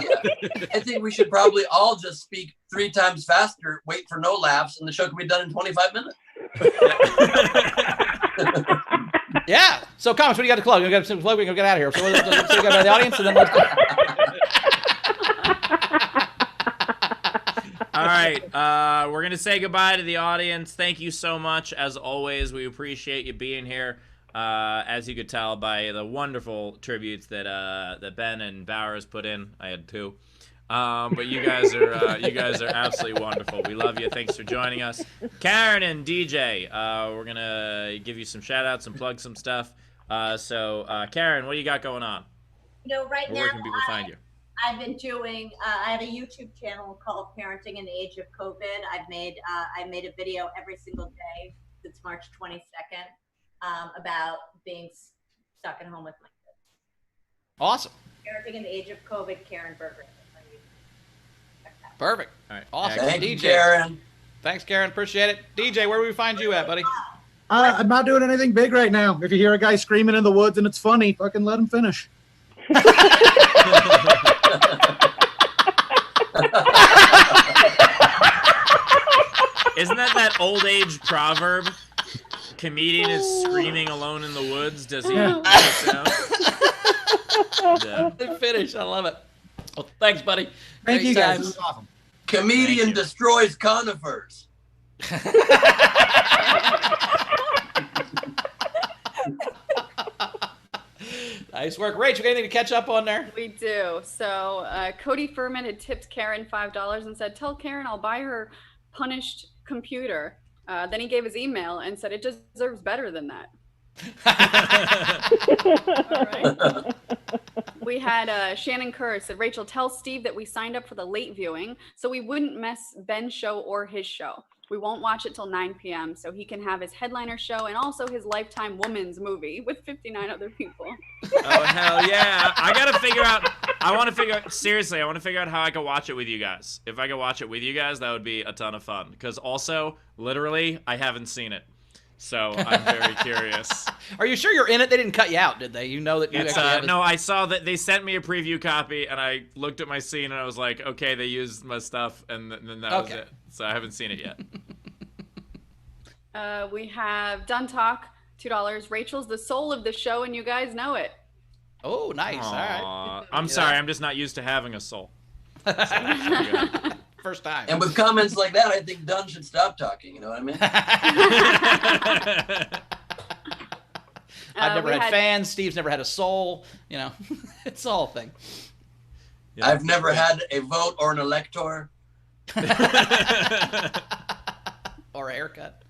[SPEAKER 4] I think we should probably all just speak 3 times faster, wait for no laughs, and the show can be done in 25 minutes.
[SPEAKER 2] Yeah. So, comments, what do you got to plug? We got to plug. We're gonna get out of here. So, we got by the audience, and then let's go.
[SPEAKER 1] All right, we're going to say goodbye to the audience. Thank you so much. As always, we appreciate you being here. As you could tell by the wonderful tributes that Ben and Bowers put in. I had 2. But you guys are absolutely wonderful. We love you. Thanks for joining us. Karen and DJ, we're going to give you some shout-outs and plug some stuff. So, Karen, what do you got going on?
[SPEAKER 5] Right now,
[SPEAKER 1] where can people find you?
[SPEAKER 5] I've been doing. I have a YouTube channel called Parenting in the Age of COVID. I made a video every single day since March 22nd about being stuck at home with my kids.
[SPEAKER 2] Awesome.
[SPEAKER 5] Parenting in the Age of COVID, Karen Bergreen.
[SPEAKER 2] Perfect.
[SPEAKER 1] All right.
[SPEAKER 2] Awesome.
[SPEAKER 4] Thank
[SPEAKER 2] DJ.
[SPEAKER 4] you, Karen.
[SPEAKER 2] Thanks, Karen. Appreciate it. DJ, where do we find you at, buddy?
[SPEAKER 6] I'm not doing anything big right now. If you hear a guy screaming in the woods and it's funny, fucking let him finish.
[SPEAKER 1] Isn't that old age proverb? Comedian is screaming alone in the woods. Does he? Yeah.
[SPEAKER 2] Finish. I love it. Well, thanks, buddy.
[SPEAKER 6] Thank you guys.
[SPEAKER 2] times.
[SPEAKER 6] This is awesome.
[SPEAKER 4] Comedian destroys conifers.
[SPEAKER 2] Nice work. Rach, you got anything to catch up on there?
[SPEAKER 3] We do. So Cody Furman had tipped Karen $5 and said, tell Karen I'll buy her punished computer. Then he gave his email and said it deserves better than that. All right. We had Shannon Kerr said, Rachel, tell Steve that we signed up for the late viewing so we wouldn't mess Ben's show or his show. We won't watch it till 9 p.m. so he can have his headliner show and also his Lifetime Woman's movie with 59 other people.
[SPEAKER 1] Oh, hell yeah. I want to figure out how I can watch it with you guys. If I could watch it with you guys, that would be a ton of fun. Because also, literally, I haven't seen it. So I'm very curious.
[SPEAKER 2] Are you sure you're in it? They didn't cut you out, did they? You know that you actually have
[SPEAKER 1] No, I saw that they sent me a preview copy, and I looked at my scene, and I was like, okay, they used my stuff, and then that was it. So I haven't seen it yet.
[SPEAKER 3] We have Done Talk, $2. Rachel's the soul of the show, and you guys know it.
[SPEAKER 2] Oh, nice.
[SPEAKER 1] Aww.
[SPEAKER 2] All right.
[SPEAKER 1] I'm sorry. I'm just not used to having a soul. So,
[SPEAKER 2] First time.
[SPEAKER 4] And with comments like that, I think Dunn should stop talking. You know what I mean?
[SPEAKER 2] I've never had fans. Steve's never had a soul. It's all a thing.
[SPEAKER 4] Yeah. I've never had a vote or an elector.
[SPEAKER 2] Or a haircut.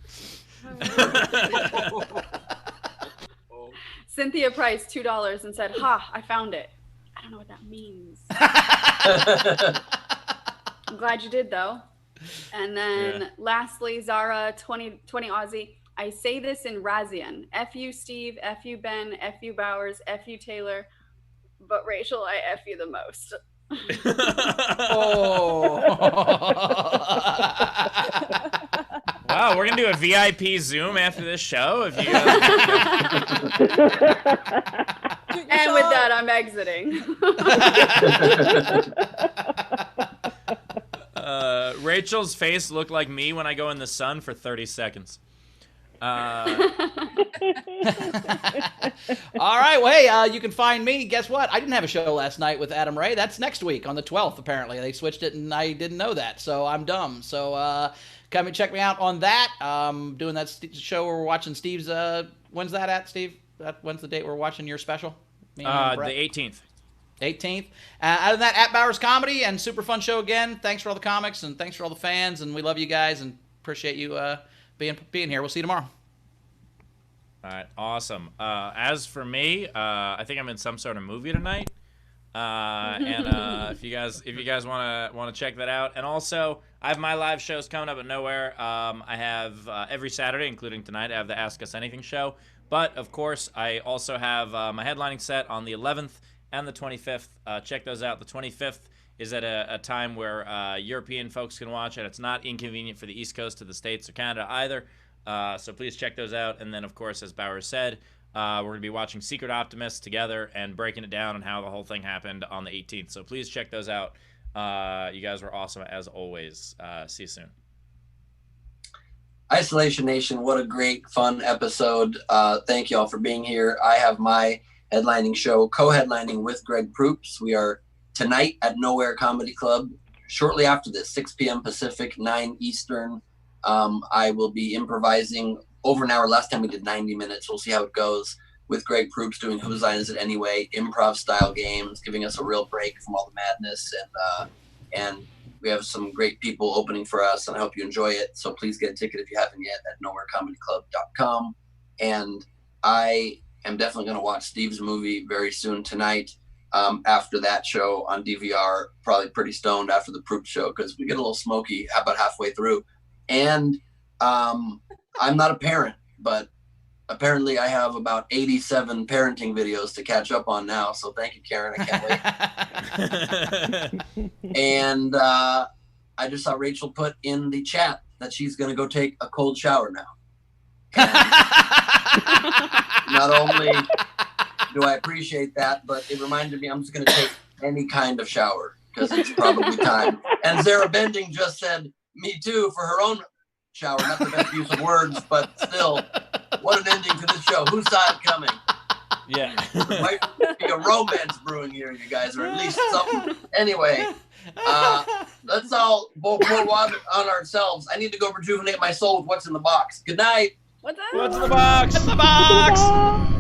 [SPEAKER 3] Cynthia Price, $2, and said, ha, I found it. I don't know what that means. I'm glad you did, though. And then lastly, Zara 20 Aussie. I say this in Razian. F you, Steve. F you, Ben. F you, Bowers. F you, Taylor. But Rachel, I F you the most.
[SPEAKER 2] Oh.
[SPEAKER 1] Wow, we're gonna do a VIP Zoom after this show. If you
[SPEAKER 3] And with that, I'm exiting.
[SPEAKER 1] Rachel's face looked like me when I go in the sun for 30 seconds.
[SPEAKER 2] All right, well, hey, you can find me. Guess what? I didn't have a show last night with Adam Ray. That's next week on the 12th, apparently. They switched it, and I didn't know that, so I'm dumb. So come and check me out on that. Doing that show where we're watching Steve's. When's that at, Steve? When's the date we're watching your special?
[SPEAKER 1] The 18th.
[SPEAKER 2] 18th. Other than that, at Bowers Comedy, and super fun show again. Thanks for all the comics, and thanks for all the fans, and we love you guys, and appreciate you being here. We'll see you tomorrow.
[SPEAKER 1] All right, awesome. As for me, I think I'm in some sort of movie tonight, and if you guys want to check that out, and also I have my live shows coming up at Nowhere. I have every Saturday, including tonight, I have the Ask Us Anything show. But of course, I also have my headlining set on the 11th and the 25th. Check those out. The 25th is at a time where European folks can watch, and it's not inconvenient for the East Coast of the States or Canada either. So please check those out. And then, of course, as Bowers said, we're going to be watching Secret Optimists together and breaking it down on how the whole thing happened on the 18th. So please check those out. You guys were awesome, as always. See you soon.
[SPEAKER 4] Isolation Nation, what a great, fun episode. Thank you all for being here. I have my headlining show, co-headlining with Greg Proops. We are tonight at Nowhere Comedy Club. Shortly after this, 6 p.m. Pacific, 9 Eastern. I will be improvising over an hour. Last time we did 90 minutes. We'll see how it goes with Greg Proops doing Whose Line Is It Anyway, improv style games, giving us a real break from all the madness. And we have some great people opening for us, and I hope you enjoy it. So please get a ticket if you haven't yet at nowherecomedyclub.com. And I am definitely going to watch Steve's movie very soon tonight. After that show on DVR, probably pretty stoned after the Proops show, because we get a little smoky about halfway through. And I'm not a parent, but apparently I have about 87 parenting videos to catch up on now. So thank you, Karen. I can't wait. And I just saw Rachel put in the chat that she's going to go take a cold shower now. And not only do I appreciate that, but it reminded me I'm just going to take any kind of shower because it's probably time. And Zara Bending just said, me too, for her own shower. Not the best use of words, but still, what an ending to this show. Who saw it coming?
[SPEAKER 1] Yeah.
[SPEAKER 4] There might be a romance brewing here, you guys, or at least something. Anyway, let's all pour water on ourselves. I need to go rejuvenate my soul with what's in the box. Good night.
[SPEAKER 3] What's
[SPEAKER 1] in the box?
[SPEAKER 2] What's in the box?